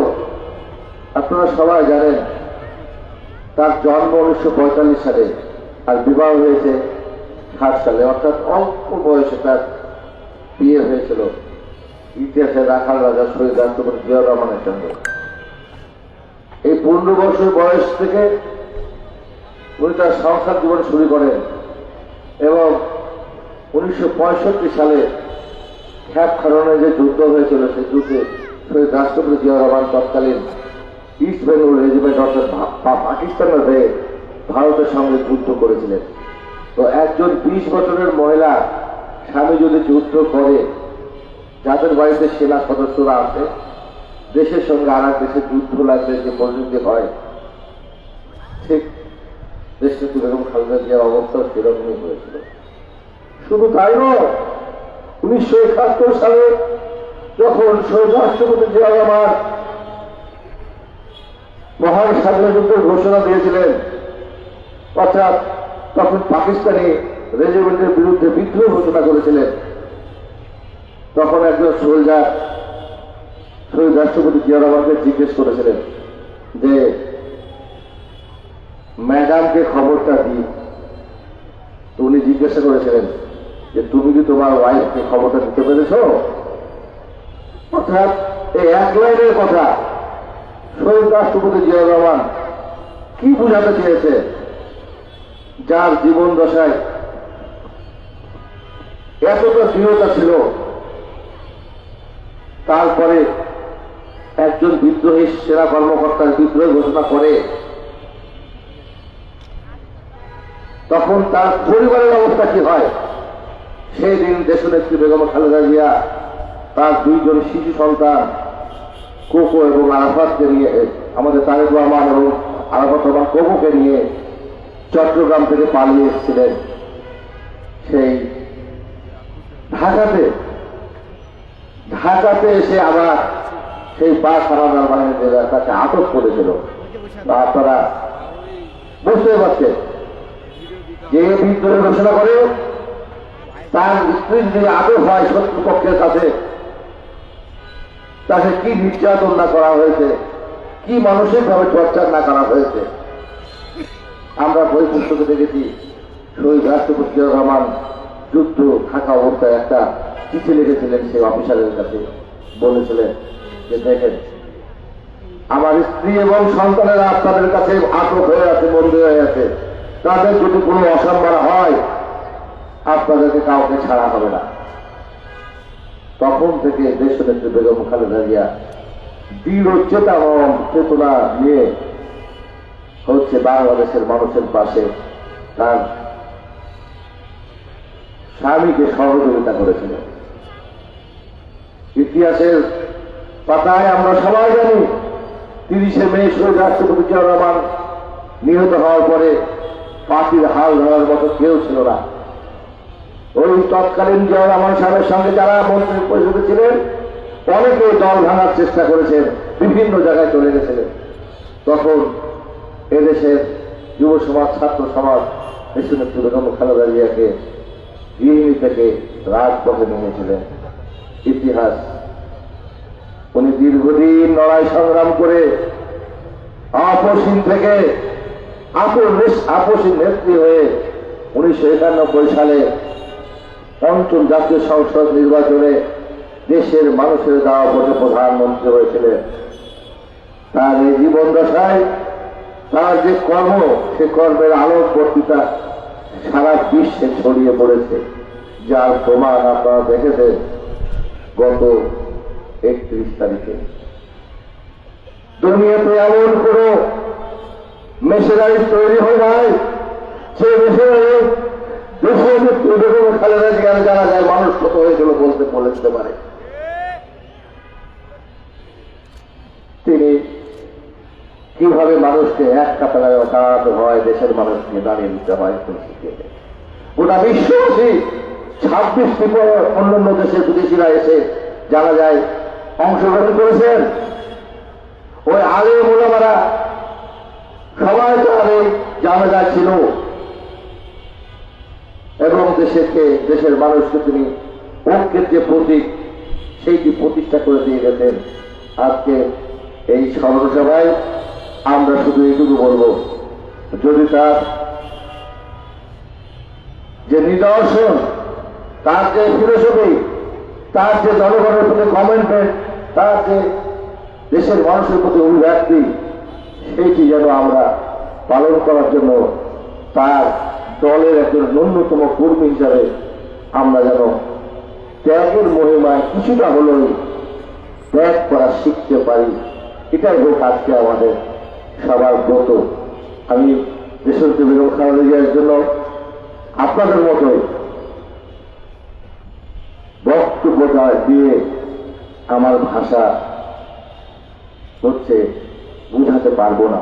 আপনারা সবাই জানেন, তার জন্ম 1945 সালে আর বিবাহ হয়েছে 60 সালে, অর্থাৎ অল্প বয়সে তার বিয়ে হয়েছিল ইতিহাসে রাখাল রাজা শহীদ রাষ্ট্রপতি জিয়াউর রহমানের সঙ্গে। এই 15 বছর বয়স থেকে উনি তার সংসার জীবন শুরু করেন এবং 1965 সালে খ্যাপ খারণে যে যুদ্ধ হয়েছিল, সেই যুদ্ধে শহীদ রাষ্ট্রপতি জিয়াউর রহমান তৎকালীন ইস্ট বেঙ্গল রেজিমেন্ট অর্থাৎ পাকিস্তানের হয়ে ভারতের সঙ্গে যুদ্ধ করেছিলেন। তো একজন 20 বছরের মহিলা স্বামী যদি যুদ্ধ করে, যাদের বাড়িতে সেনা সদস্যরা আছে, দেশের সঙ্গে আর এক দেশের যুদ্ধ লাগলে যে পরিণতি হয়, ঠিক দেশনেত্রী বেগম খালেদা জিয়ার অবস্থা সেরকমই হয়েছিল। শুধু তাই নয়, 1971 সালে যখন শহীদ রাষ্ট্রপতি জিয়া রহমান মহান স্বাধীনতা যুদ্ধের ঘোষণা দিয়েছিলেন, অর্থাৎ তখন পাকিস্তানি রেজিমেন্টের বিরুদ্ধে বিদ্রোহ ঘোষণা করেছিলেন, তখন একজন সোলজার শহীদ রাষ্ট্রপতি জিয়া রহমানকে জিজ্ঞেস করেছিলেন যে ম্যাডামকে খবরটা দিই। তো উনি জিজ্ঞাসা করেছিলেন যে তুমি কি তোমার ওয়াইফকে খবরটা দিতে পেরেছ? অর্থাৎ এই এক লাইনের কথা শহীদ রাষ্ট্রপতি জিয়া রহমান কি বুঝাতে চেয়েছে, যার জীবন দশায় এতটা দৃঢ়তা ছিল, তারপরে একজন বিদ্রোহী সেনা কর্মকর্তার বিদ্রোহ ঘোষণা করে, তখন তার পরিবারের অবস্থা কি হয়? সেই দিন দেশনেত্রী বেগম খালেদা জিয়া তার 2 জন শিশু সন্তান কোকো এবং আরাফাতকে নিয়ে, আমাদের তারেক রহমান এবং আরাফাত রহমান কোকোকে নিয়ে চট্টগ্রাম থেকে পালিয়ে এসেছিলেন সেই ঢাকাতে এসে আবার সেই পাঁচ হানাদার বাহিনীর তাকে আটক করেছিল। আপনারা বুঝতে পারছেন যে বিদ্রোহ ঘোষণা করে তার স্ত্রীর যে আটক হয় শত্রুপক্ষের কাছে, তাকে কি নির্যাতন না করা হয়েছে, কি মানসিকভাবে চর্চা না করা হয়েছে। আমরা বই পুস্তকে দেখেছি শহীদ রাষ্ট্রপতি জিয়াউর রহমান যুদ্ধ থাকা অবস্থায় একটা চিঠি লিখেছিলেন সেই অফিসারের কাছে, বলেছিলেন যে দেখেন আমার স্ত্রী এবং সন্তানেরা আপনাদের কাছে আটক হয়ে আছে, বন্দী হয়ে আছে, তাদের যদি কোনো অসম্মান হয় আপনাদেরকে কাউকে ছাড়া হবে না। তখন থেকে দেশনেত্রী বেগম খালেদা জিয়া দৃঢ় চেতনা নিয়ে হচ্ছে বাংলাদেশের মানুষের পাশে তার স্বামীকে সহযোগিতা করেছিলেন। ইতিহাসের পাতায় আমরা সবাই জানি 30শে মে শহীদ রাষ্ট্রপতি জিয়াউর রহমান নিহত হওয়ার পরে পার্টির হাল ধরার মতো কেউ ছিল না। ওই তৎকালীন জিয়াউর রহমান সাহেবের সঙ্গে যারা মন্ত্রী পরিষদে ছিলেন অনেকে দল ভাঙার চেষ্টা করেছেন, বিভিন্ন জায়গায় চলে গেছিলেন। তখন এদেশের যুব সমাজ, ছাত্র সমাজ দেশনেত্রী বেগম খালেদা জিয়াকে গৃহিণী থেকে রাজপথে নিয়েছিলেন। ইতিহাস, উনি দীর্ঘদিন লড়াই সংগ্রাম করে আপসীন থেকে আপসীন নেত্রী হয়ে 1991 সালে পঞ্চম জাতীয় সংসদ নির্বাচনে দেশের মানুষের দেওয়া ভোটে প্রধানমন্ত্রী হয়েছিলেন। তার এই জীবন দশায় তার যে কর্ম, সে কর্মের আলোক বর্তিতা সারা বিশ্বে ছড়িয়ে পড়েছে, যার প্রমাণ আপনারা দেখেছেন গত 31 তারিখে। দুনিয়াতে এমন কোন মেশিনারি তৈরি হয় নাই যে মেশিনারি দেশের বেগম খালেদা জিয়ার জানা যায় মানুষ কত হয়েছিল বলতে পারে। তিনি কিভাবে মানুষকে এক কাতারে দাঁড়াতে হয়, দেশের মানুষকে দাঁড়িয়ে দিতে হয়, গোটা বিশ্ববাসী 26টি অন্যান্য দেশের বিদেশিরা এসে জানা যায় অংশগ্রহণ করেছেন। ওই আলেম ওলামারা সবাই তার এই জানাজা ছিল এবং দেশের মানুষকে তিনি ঐক্যের যে প্রতীক সেইটি প্রতিষ্ঠা করে দিয়ে গেছেন। আজকে এই স্মরণসভায় আমরা শুধু এইটুকু বলবো, যদি তার যে নিদর্শন, তার যে ফিলোসফি, তার যে জনগণের প্রতি কমেন্টমেন্ট, তার যে দেশের মানুষের প্রতি অভিব্যক্তি, সেইটি যেন আমরা পালন করার জন্য তার দলের একজন ন্যূনতম কর্মী হিসাবে আমরা যেন ত্যাগের মহিমায় কিছুটা হলেও ত্যাগ করা শিখতে পারি, এটাই হোক আজকে আমাদের সবার ব্রত। আমি দেশনেত্রী বেগম খালেদা জিয়ার জন্য আপনাদের মতোই বক্তব্য দিয়ে আমার ভাষা হচ্ছে বুঝাতে পারবো না।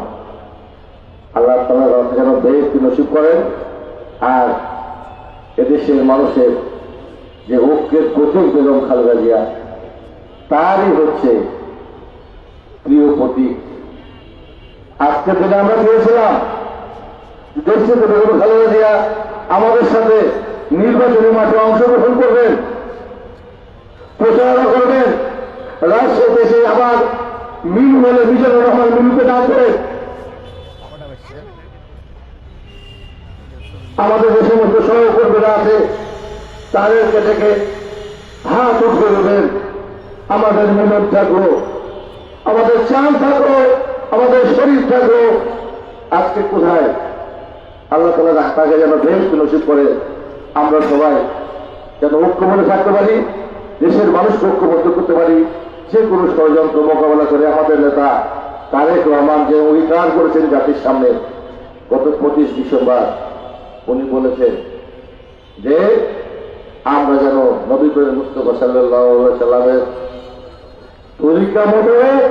আল্লাহ তাআলা যেন বেহেশত নসিব করেন, আর এদেশের মানুষের যে ঐক্যের প্রতীক বেগম খালেদা জিয়া, তারই হচ্ছে প্রিয় প্রতীক। আজকে থেকে আমরা পেয়েছিলাম দেশে বেগম খালেদা জিয়া আমাদের সাথে নির্বাচনী মাঠে অংশগ্রহণ করবেন, প্রচারণা করবেন, রাষ্ট্র দেশে আবার মিলু বলে মিজানুর রহমান মিলুকে ডাকবেন। আমাদের যে সমস্ত সহকর্মীরা আছে তাদেরকে থেকে হাত উঠে দেবেন, আমাদের মিলন থাকলো, আমাদের চান থাকলো, আমাদের শরীর থাকলো। আজকে কোথায় আল্লাহ তাআলা তাকে যেন বেহেশত নসিব করে, আমরা সবাই যেন ঐক্যবদ্ধ থাকতে পারি, দেশের মানুষকে ঐক্যবদ্ধ করতে পারি, যে কোনো ষড়যন্ত্র মোকাবেলা করে। আমাদের নেতা তারেক রহমান যে অঙ্গীকার করেছেন জাতির সামনে গত 25 ডিসেম্বর, উনি বলেছেন যে আমরা যেন নবী করিম মুস্তাফা সাল্লাল্লাহু আলাইহি সাল্লামের তরিকা মোতাবেক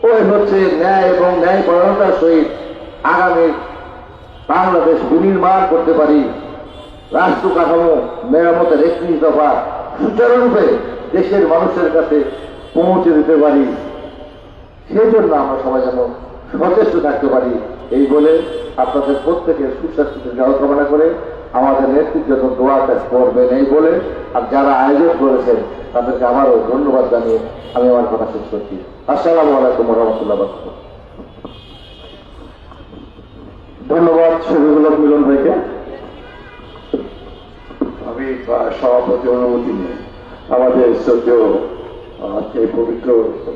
ওই হচ্ছে ন্যায় এবং ন্যায়পরায়ণতার সহিত আগামী বাংলাদেশ বিনির্মাণ করতে পারি, রাষ্ট্র কাঠামো মেরামতের 31 দফা সুচারুরূপে দেশের মানুষের কাছে পৌঁছে দিতে পারি। সেই জন্য আমরা সবাই যেন সচেষ্ট থাকতে পারি। এই বলে আপনাদের প্রত্যেকের সুস্বাস্থ্যের দীর্ঘায়ু কামনা করে আমাদের নেতৃত্ব যত দোয়া করবেন এই বলে, আর যারা আয়োজন করেছেন তাদেরকে আবারও ধন্যবাদ জানিয়ে আমি আমার কথা শেষ করছি। আসসালামু আলাইকুম ওয়া রাহমাতুল্লাহি ওয়া বারাকাতুহু। ধন্যবাদ শহীদুল হক মিলন ভাইকে। আমি সভাপতি অনুমতি নিয়ে আমাদের শ্রদ্ধেয় এই পবিত্র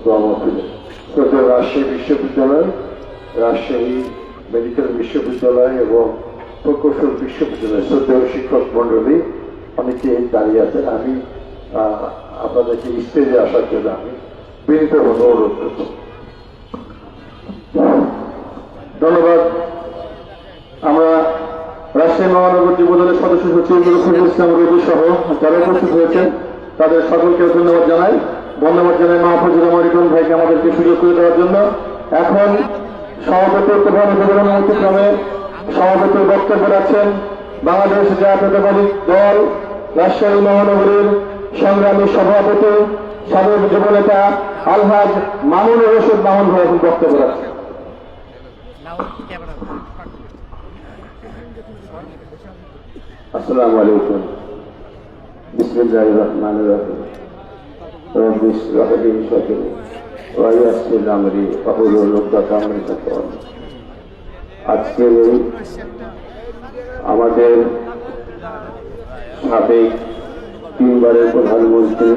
দোয়ামহফিলে শ্রদ্ধেয় রাজশাহী বিশ্ববিদ্যালয়, রাজশাহী মেডিকেল বিশ্ববিদ্যালয় এবং প্রকৌশল বিশ্ববিদ্যালয় শ্রদ্ধেয় শিক্ষক মন্ডলী অনেকে দাঁড়িয়ে আছেন। আমি আপনাদেরকে স্টেজে আসার জন্য আমি বিনীতভাবে অনুরোধ করব। ধন্যবাদ। আমরা রাজশাহী মহানগর যুবদলের সদস্য সচিব রফিকুল ইসলাম রবি সহ যারা উপস্থিত হয়েছেন তাদের সকলকে ধন্যবাদ জানাই। মাহফুজুর রহমান রিপন ভাইকে আমাদেরকে সুযোগ করে দেওয়ার জন্য। এখন সভাপতি প্রধান অতিক্রমে সভাপতির বক্তব্য রাখছেন বাংলাদেশ জাতীয়তাবাদী দল রাজশাহী মহানগরীর সংগ্রামী সভাপতি সাবেক যুবনেতা আলহাজ মামুনুর রশিদ মামুন ভাই এখন বক্তব্য রাখছেন। আসসালামু আলাইকুম। বিসমিল্লাহির রহমানির রহিম। রব্বি ইশরাহ লি সাদরি ওয়া ইয়াসসির লি আমরি ওয়াহলুল উকদাতাম মিন লিসানি। আজকের এই আমাদের সাবেক তিনবারের প্রধানমন্ত্রী,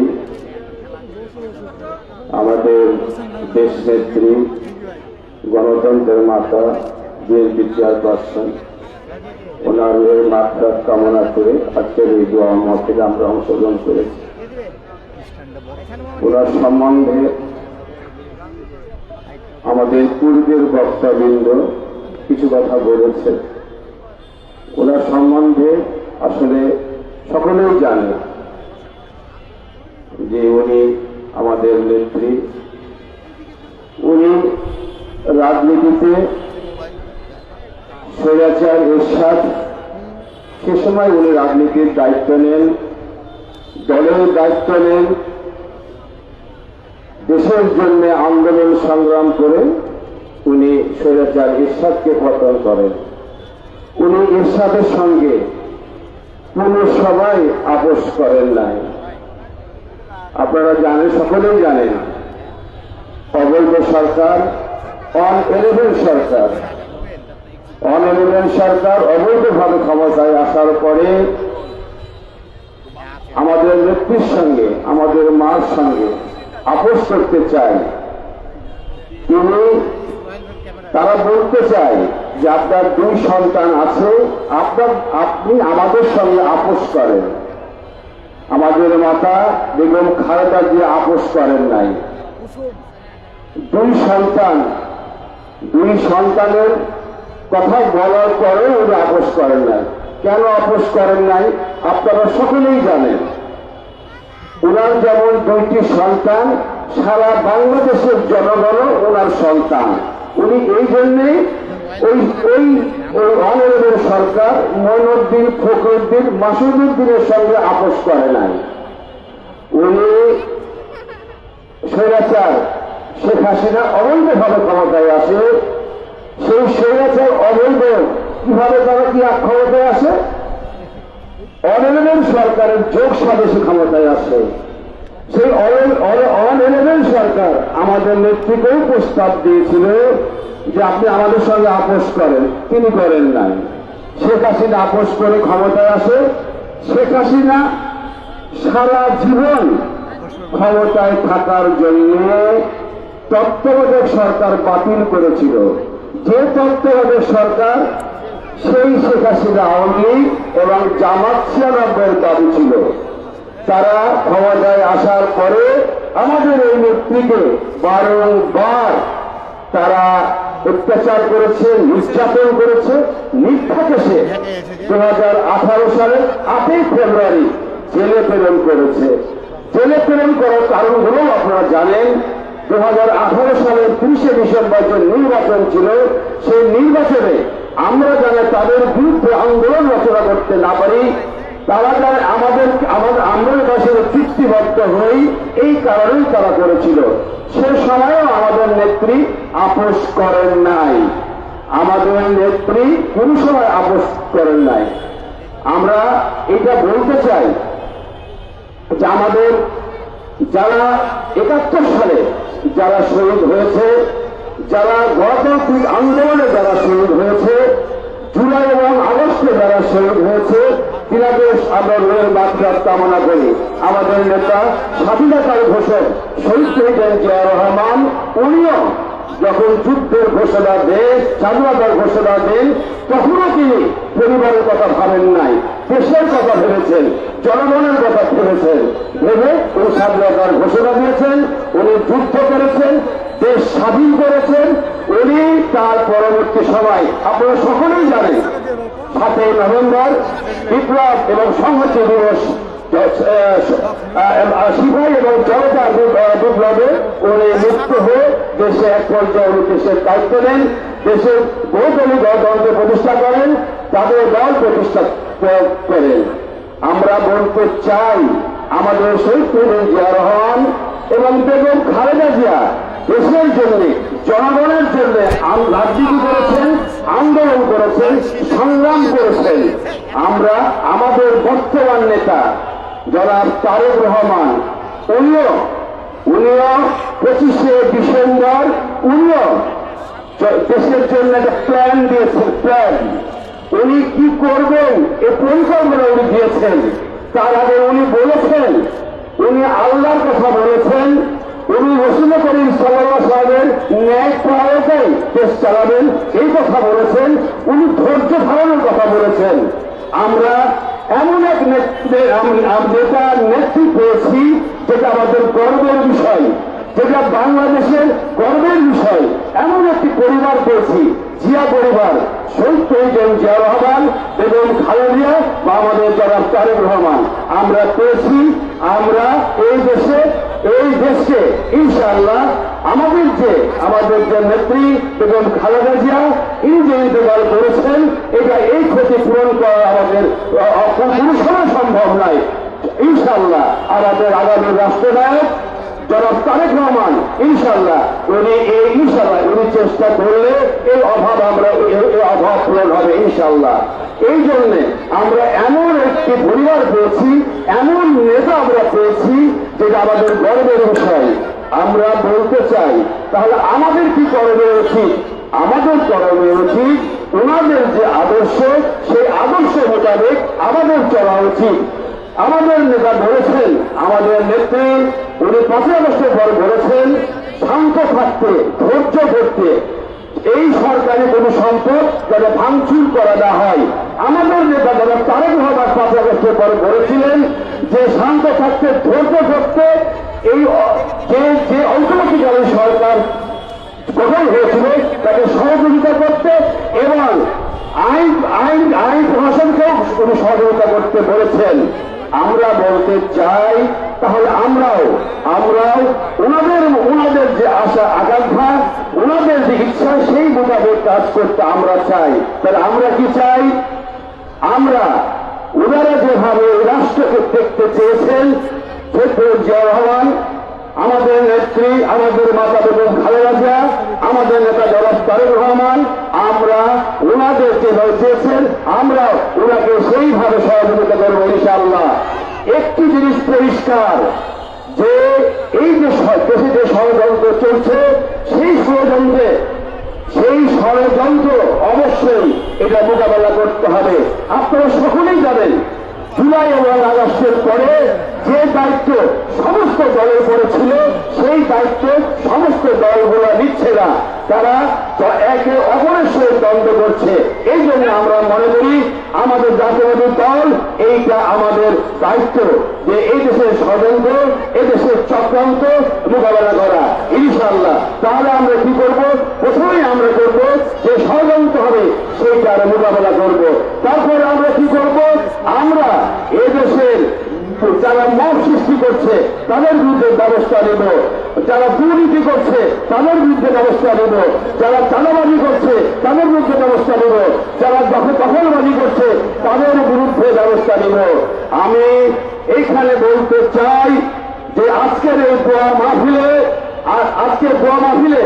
আমাদের দেশ নেত্রী, গণতন্ত্রের মাতা, বিএনপি চেয়ারপারসন, ওনার মাত্রা কামনা করে আজকের এই দোয়া মহফিলে আমরা অংশগ্রহণ করেছি। ওনার সম্বন্ধে আমাদের পূর্বের বক্তাবৃন্দ কিছু কথা বলেছে। ওনার সম্বন্ধে আসলে সকলেই জানে যে উনি আমাদের নেত্রী। উনি রাজনীতিতে স্বৈরাচার এরশাদ, সে সময় উনি রাজনীতির দায়িত্ব নেন, দলের দায়িত্ব নেন, দেশের জন্য আন্দোলন সংগ্রাম করে উনি স্বৈরাচার এরশাদকে পতন করেন। উনি এরশাদের সঙ্গে কোন সবাই আপোষ করেন নাই। আপনারা জানেন, সকলেই জানেন, অবৈধ সরকার, অন-11 সরকার অবৈধভাবে ক্ষমতায় আসার পরে আমাদের নেত্রীর সঙ্গে, আমাদের মার সঙ্গে আপোষ করতে চায়। তারা বলতে চায় যে আপনার 2 সন্তান আছে, আপনি আমাদের সঙ্গে আপোষ করেন। আমাদের মাতা বেগম খালেদা জিয়া আপোষ করেন নাই। 2 সন্তানের কথা বলার পরে উনি আপোষ করেন নাই। কেন আপোষ করেন নাই আপনারা সকলেই জানেন। ওনার যেমন 2টি সন্তান, সারা বাংলাদেশের জনগণও ওনার সন্তান। উনি এই জন্যেই ওই অনারেবল সরকার মঈনুদ্দিন, ফখরুদ্দিন, মাসুদুদ্দিনের সঙ্গে আপোষ করে নাই। উনি স্বৈরাচার শেখ হাসিনা অবৈধভাবে ক্ষমতায় আসে। সেই স্বৈরাচার অবৈধ কিভাবে তারা কি ক্ষমতায় আসে? অন-11 সরকারের যোগ সাজেশে ক্ষমতায় আসে। সেই অন-11 সরকার আমাদের নেত্রীকেও প্রস্তাব দিয়েছিল যে আপনি আমাদের সঙ্গে আপোষ করেন, তিনি করেন নাই। শেখ হাসিনা আপোষ করে ক্ষমতায় আসে। শেখ হাসিনা সারা জীবন ক্ষমতায় থাকার জন্য তত্ত্বাবধায়ক সরকার বাতিল করেছিল। যে তত্ত্বাবধায়ক সরকার, সেই শেখ হাসিনা আওয়ামী লীগ এবং জামাত 96 দাবি ছিল। তারা ক্ষমতায় আসার পরে আমাদের এই নেত্রীকে বারংবার তারা অত্যাচার করেছে, নির্যাতন করেছে। মিথ্যা কেসে 2018 সালের 8ই ফেব্রুয়ারি জেলে প্রেরণ করেছে। জেলে প্রেরণ করার কারণগুলো আপনারা জানেন। 2018 সালের 30শে ডিসেম্বর যে নির্বাচন ছিল, সেই নির্বাচনে আমরা জানি তাদের বিরুদ্ধে আন্দোলন রচনা করতে না পারি, তারা জানে আমরা দেশের চুক্তিবদ্ধ হই, এই কারণেই তারা করেছিল। সে সময়ও আমাদের নেত্রী আপোষ করেন নাই। আমাদের নেত্রী কোন সময় আপোষ করেন নাই। আমরা এটা বলতে চাই যে আমাদের যারা 71 সালে যারা শহীদ হয়েছে, যারা গণতান্ত্রিক আন্দোলনে যারা শহীদ হয়েছে, জুলাই এবং আগস্টে যারা শহীদ হয়েছে, তিনাদের আমরা রুহের মাগফিরাত কামনা করি। আমাদের নেতা, স্বাধীনতার ঘোষক শহীদ প্রেসিডেন্ট জিয়াউর রহমান, উনিও যখন যুদ্ধের ঘোষণা দেন, স্বাধীনতার ঘোষণা দেন, তখনও তিনি পরিবারের কথা ভাবেন নাই, দেশের কথা ভেবেছেন, জনগণের কথা ভেবেছেন। ভেবে উনি স্বাধীনতার ঘোষণা দিয়েছেন, উনি যুদ্ধ করেছেন, দেশ স্বাধীন করেছেন। উনি তার পরবর্তী সময় আপনারা সকলেই জানেন 7ই নভেম্বর বিপ্লব এবং সংহতি দিবস, সিপাহী এবং জনতার বিপ্লবে উনি মুক্ত হয়ে দেশে এক পর্যায়ে উনি দেশের দায়িত্ব নেন, দেশের বহুদলীয় গণতন্ত্র প্রতিষ্ঠা করেন, তাদের দল প্রতিষ্ঠা করেন। আমরা বলতে চাই আমাদের শহীদ প্রেসিডেন্ট জিয়া রহমান এবং বেগম খালেদা জিয়া দেশের জন্য, জনগণের জন্য রাজনীতি করেছেন, আন্দোলন করেছেন, সংগ্রাম করেছেন। আমরা আমাদের বর্তমান নেতা জনাব তারেক রহমান, উনিও 25শে ডিসেম্বর উনিও দেশের জন্য একটা প্ল্যান দিয়েছেন। প্ল্যান উনি কি করবেন এই পরিকল্পনা উনি দিয়েছেন। তার আগে উনি বলেছেন, উনি আল্লাহর কথা বলেছেন, উনি রসুল করিম সাল্লাল্লাহু আলাইহি ওয়াসাল্লামের ন্যায় পরায়ণতায় দেশ চালাবেন এই কথা বলেছেন। উনি ধৈর্য ধারণের কথা বলেছেন। আমরা এমন এক নেতার নেতৃত্ব পেয়েছি যেটা আমাদের গর্বের বিষয়, যেটা বাংলাদেশের গর্বের বিষয়। এমন একটি পরিবার পেয়েছি, জিয়া পরিবার, শহীদ প্রেসিডেন্ট জিয়া রহমান, বেগম খালেদা বা আমাদের জনাব তারেক রহমান আমরা পেয়েছি। আমরা এই দেশকে ইনশাআল্লাহ আমাদের যে নেত্রী বেগম খালেদা জিয়া ইনি যে ইন্তেকাল করেছেন, এই ক্ষতি পূরণ করা আমাদের কোনো সময় সম্ভব নয়। ইনশাআল্লাহ আমাদের আগামী রাষ্ট্রনায়ক জনাব তারেক রহমান ইনশাআল্লাহ উনি চেষ্টা করলে এই অভাব পূরণ হবে ইনশাআল্লাহ। এই জন্যে আমরা এমন একটি পরিবার পেয়েছি, এমন নেতা আমরা পেয়েছি যেটা আমাদের গর্বের বিষয়। আমরা বলতে চাই তাহলে আমাদের কি করণীয় উচিত? আমাদের করণীয় উচিত ওনাদের যে আদর্শ, সেই আদর্শ মোতাবেক আমাদের চলা উচিত। আমাদের নেতা বলেছেন, আমাদের নেত্রী উনি 5 আগস্টের পর বলেছেন শান্ত থাকতে, ধৈর্য ধরতে, এই সরকারি কোন সম্পদ যাতে ভাঙচুর করা না হয়। আমাদের নেতা যারা তারেক রহমান 5 আগস্টের পর বলেছিলেন যে শান্ত থাকতে, ধৈর্য ধরতে, এই যে অন্তর্বর্তীকালীন সরকার গঠন হয়েছিল তাকে সহযোগিতা করতে এবং আইন প্রশাসনকেও উনি সহযোগিতা করতে বলেছেন। আমরা বলতে চাই তাহলে আমরাও ওনাদের যে আশা আকাঙ্ক্ষা, ওনাদের যে ইচ্ছা, সেই মোতাবেক কাজ করতে আমরা চাই। তাহলে আমরা কি চাই? আমরা ওনারা যেভাবে রাষ্ট্রকে দেখতে চেয়েছেন, জিয়া রহমান, আমাদের নেত্রী, আমাদের মাতা বেগম খালেদা জিয়া, আমাদের নেতা জনাব তারেক রহমান, আমরা ওনাদের যেভাবে চেয়েছেন আমরা ওনাকে সেইভাবে সহযোগিতা করবো ইনশাআল্লাহ। একটি জিনিস পরিষ্কার যে এই যে দেশে যে ষড়যন্ত্র চলছে, সেই ষড়যন্ত্র অবশ্যই এটা মোকাবেলা করতে হবে। আপনারা সকলেই জানেন জুলাই এবং আগস্টের পরে যে দায়িত্ব সমস্ত দলের উপরে ছিল, সেই দায়িত্ব সমস্ত দলগুলো নিচ্ছে না, তারা একে অপরের সঙ্গে দ্বন্দ্ব করছে। এই জন্য আমরা মনে করি আমাদের জাতীয়বাদী দল এইটা আমাদের দায়িত্ব যে এই দেশের ষড়যন্ত্র, এই দেশের চক্রান্ত মোকাবেলা করা ইনশাআল্লাহ। তাহলে আমরা কি করব? প্রথমেই আমরা করব যে ষড়যন্ত্র হবে সেইটার মোকাবেলা করব। তারপরে আমরা কি করব? আমরা এদেশের যারা মব সৃষ্টি করছে তাদের বিরুদ্ধে ব্যবস্থা নেব, যারা দুর্নীতি করছে তাদের বিরুদ্ধে ব্যবস্থা নেব, যারা চাঁদাবাজি করছে তাদের বিরুদ্ধে ব্যবস্থা নেব, যারা দখলবাজি করছে তাদের বিরুদ্ধে ব্যবস্থা নেব। আমি এইখানে বলতে চাই যে আজকের এই দোয়া মাহফিলে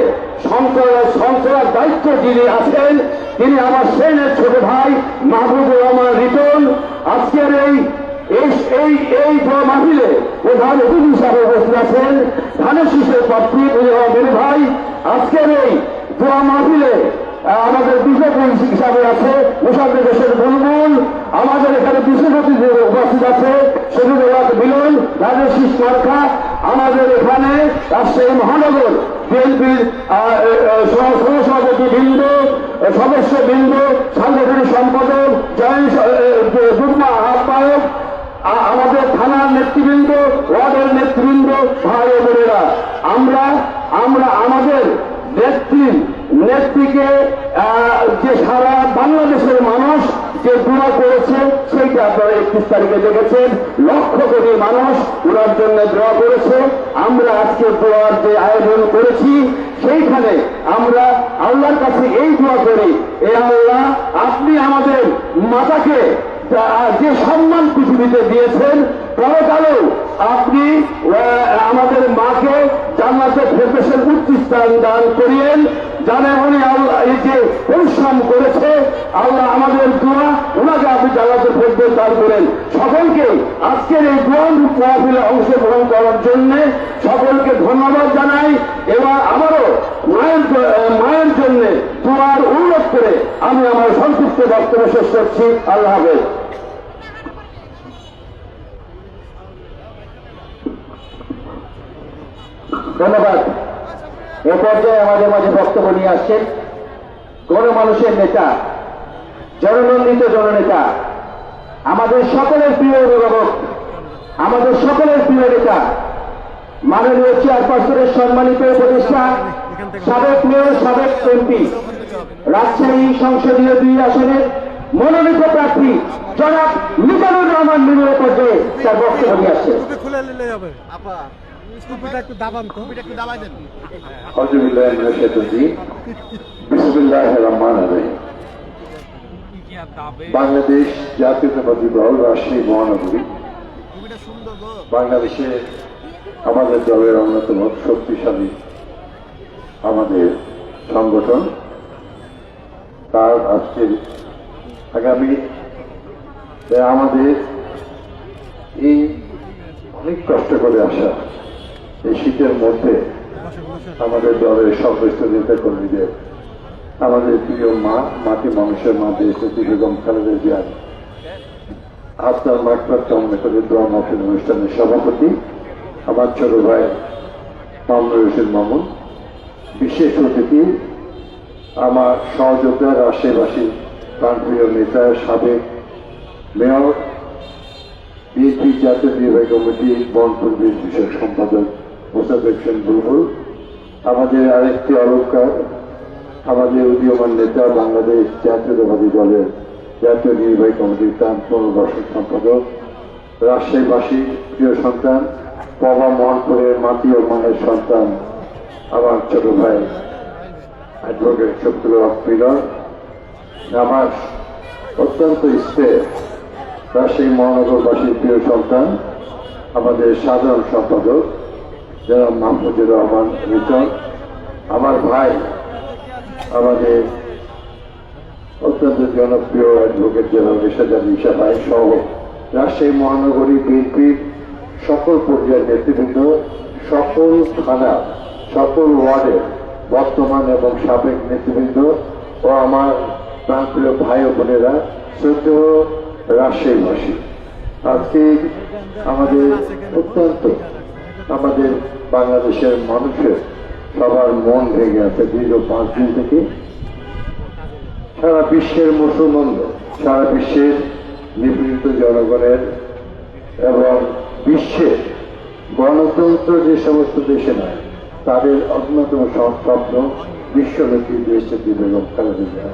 সংসদের দায়িত্ব যিনি আছেন তিনি আমার সেনের ছোট ভাই মাহবুবুর রহমান রিটন। আজকের এই দোয়া মাহফিলে প্রধান অতিথি হিসাবে উপস্থিত আছেন ধানের শীষের প্রার্থী মেরে ভাই। আজকের এই দোয়া মাহফিলে আমাদের বিশেষ হিসাবে আছে মুসাফির দেশের বুলবুল। আমাদের এখানে বিশেষ অতিথি উপস্থিত আছে শহীদুল্লাহ মিলন, ধানের শীষ মার্কা। আমাদের এখানে রাজশাহী মহানগর বিএনপির সহসভাপতি বৃন্দ, সদস্য বৃন্দ, সাংগঠনিক সম্পাদক, যুগ্ম আহ্বায়ক, আমাদের থানার নেতৃবৃন্দ, ওয়ার্ডের নেতৃবৃন্দ, ভাই ও বোনেরা, আমরা আমাদের নেত্রীকে যে সারা বাংলাদেশের মানুষ যে দোয়া করেছে সেইটা আপনারা 31 তারিখে দেখেছেন। লক্ষ কোটি মানুষ ওনার জন্য দোয়া করেছে। আমরা আজকে দোয়ার যে আয়োজন করেছি সেইখানে আমরা আল্লাহর কাছে এই দোয়া করি, এ আল্লাহ, আপনি আমাদের মাতাকে যে সম্মান পৃথিবীতে দিয়েছেন, পরকালেও আপনি আমাদের মাকে জান্নাতে ফেরদৌসের উচ্চ স্থান দান করিয়েন। জানে উনি আল্লাহ এই যে পরিশ্রম করেছে, আল্লাহ আমাদের দোয়া ওনাকে আপনি জান্নাতে ফেরদৌস দান করেন। সকলকে আজকের এই দোয়া মাহফিলে অংশগ্রহণ করার জন্য সকলকে ধন্যবাদ জানাই। এবার আবারও মায়ের জন্য দোয়ার উল্লেখ করে আমি আমার সংক্ষিপ্ত বক্তব্য শেষ করছি। আল্লাহ হাফেজ। ধন্যবাদ। এ পর্যায়ে আমাদের মাঝে বক্তব্য নিয়ে আসছেন গণমানুষের নেতা, জননন্দিত জননেতা, আমাদের সকলের প্রিয় অভিভাবক, আমাদের সকলের প্রিয় নেতা, মাননীয় চেয়ারপারসনের সম্মানিত উপদেষ্টা, সাবেক মেয়র, সাবেক এমপি, রাজশাহী সংসদীয় 2 আসনের মনোনীত প্রার্থী জনাব মিজানুর রহমান মিনুর পর্যায়ে তার বক্তব্য নিয়ে আসছে। খুলে নিলে হবে আপা, স্কুপিটা একটু দাবান তো, একটু দাবাই দেন। আউযুবিল্লাহি মিনাশ শাইতানির রাজিম। বিসমিল্লাহির রহমানির রহিম। বাংলাদেশ জাতীয়তাবাদী দল রাজশাহী মহানগরী বাংলাদেশে আমাদের দলের অন্যতম শক্তিশালী আমাদের সংগঠন। তার আজকের আগামী আমাদের এই অনেক কষ্ট করে আসা এই শীতের মধ্যে আমাদের দলের সর্বস্তর নেতা কর্মীদের, আমাদের প্রিয় মাটি মানুষের মা দেশনেত্রী বেগম খালেদা জিয়ার আত্মার মাগফিরাত কামনা করে দোয়া মাহফিল অনুষ্ঠানের সভাপতি আমার ছোট ভাই মামুনুর রশিদ মামুন, বিশেষ অতিথি আমার সহযোদ্ধা রাজশাহীবাসী প্রাণপ্রিয় নেতা, সাবেক মেয়র, বিএনপি জাতীয় নির্বাহী কমিটি বনপুর বিষয়ক সম্পাদক মোসাদ্দেক হোসেন বুলবুল, আমাদের আরেকটি অলঙ্কার, আমাদের উদীয়মান নেতা, বাংলাদেশ জাতীয়তাবাদী দলের জাতীয় নির্বাহী কমিটির পুনর্বাসন সম্পাদক, রাজশাহীবাসী প্রিয় সন্তান, বাবা মোহনপুরের মাটি ও মানের সন্তান আমার ছোট ভাই অ্যাডভোকেট শফিকুল হক মিলন, আমার অত্যন্ত স্পের রাজশাহী মহানগরবাসীর প্রিয় সন্তান আমাদের সাধারণ সম্পাদক জনাব মাহমুদুর রহমান লিটন, আমার ভাই আমাদের অত্যন্ত জনপ্রিয় অ্যাডভোকেট জনাব রিশাদ আলী ঈশা ভাই সহ রাজশাহী মহানগরী বিএনপির সকল পর্যায়ের নেতৃবৃন্দ, সকল থানা, সকল ওয়ার্ডের বর্তমান এবং সাবেক নেতৃবৃন্দ ও আমার প্রাণপ্রিয় ভাই ও বোনেরা, শ্রদ্ধেয় রাজশাহীবাসী, আজকে আমাদের অত্যন্ত আমাদের বাংলাদেশের মানুষের সবার মন ভেঙে আছে দীর্ঘ 5 দিন থেকে। সারা বিশ্বের মুসলমান, সারা বিশ্বের নিপীড়িত জনগণের এবং বিশ্বের গণতন্ত্র যে সমস্ত দেশে নয় তাদের অন্যতম স্বপ্ন বিশ্বব্যাপী দেশনেত্রী বেগম খালেদা জিয়া।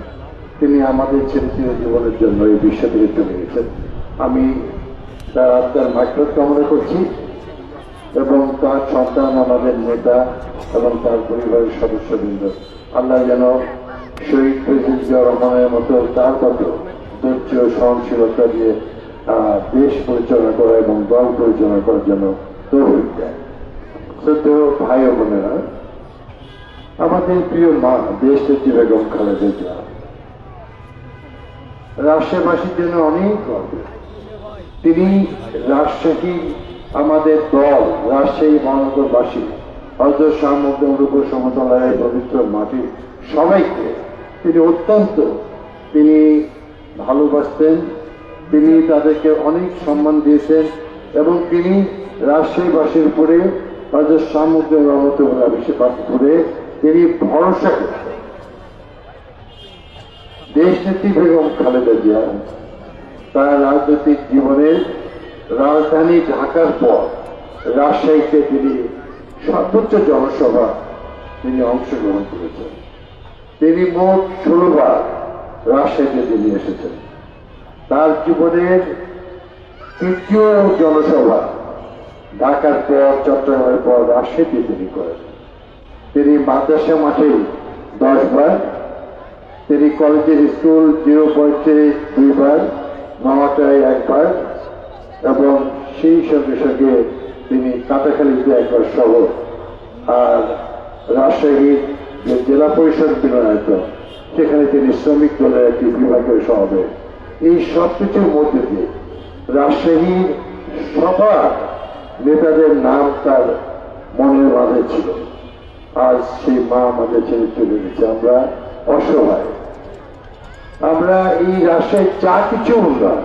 তিনি আমাদের ছেলে জীবনের জন্য এই বিশ্ব থেকে চলে গেছেন। আমি তার আত্মার মাগফিরাত কামনা করছি এবং তার সন্তান, আমাদের নেতা এবং তার পরিবারের সদস্যবৃন্দ, আল্লাহ যেন শহীদ প্রেসিডেন্ট জিয়াউর রহমানের মতো তার মতো ধৈর্য সহনশীলতা দিয়ে দেশ পরিচালনা করা এবং দল পরিচালনা করার জন্য তৌফিক দেয়। শ্রদ্ধেয় ভাই ও বোনেরা, আমাদের প্রিয় মা দেশনেত্রী বেগম খালেদা জিয়া রাজশাহীবাসীর জন্য অনেক গর্বের। তিনি রাজশাহী, আমাদের দল, রাজশাহী মহানগরবাসী, হযরত শাহ মুকদ্দমের উপর সমতলায় পবিত্র মাটি সবাইকে তিনি অত্যন্ত ভালোবাসতেন। তিনি তাদেরকে অনেক সম্মান দিয়েছেন এবং তিনি রাজশাহীবাসীর উপরে হযরত শাহ মুকদ্দম রহমতুল্লাহ আবিষ্কার করে তিনি ভরসা করতেন। দেশনেত্রী বেগম খালেদা জিয়া তার রাজনৈতিক জীবনের রাজধানী ঢাকার পর রাজশাহীতে তিনি সর্বোচ্চ জনসভা তিনি অংশগ্রহণ করেছেন। তিনি মোট 16 বার রাজশাহীতে তিনি এসেছেন। তার জীবনের তৃতীয় জনসভা ঢাকার পর চট্টগ্রামের পর রাজশাহীতে তিনি করেন। তিনি মাদ্রাসা মাঠে 10 বার, তিনি কলেজের স্কুল 0 পয়েন্টে 2 বার, নওয়াটায় 1 বার এবং সেই সঙ্গে সঙ্গে তিনি কাটাখালীতে 1 বার সহ, আর রাজশাহীর যে জেলা পরিষদ মিলনায়তন সেখানে তিনি শ্রমিক দলের একটি বিভাগীয় সভাপতি। এই সব কিছুর মধ্যে দিয়ে রাজশাহীর সবার নেতাদের নাম তার মনের মাঝে ছিল। আজ সেই মা আমাদের ছেড়ে চলে গেছে, আমরা অসহায়। আমরা এই রাজশাহীর যা কিছু উন্নয়ন,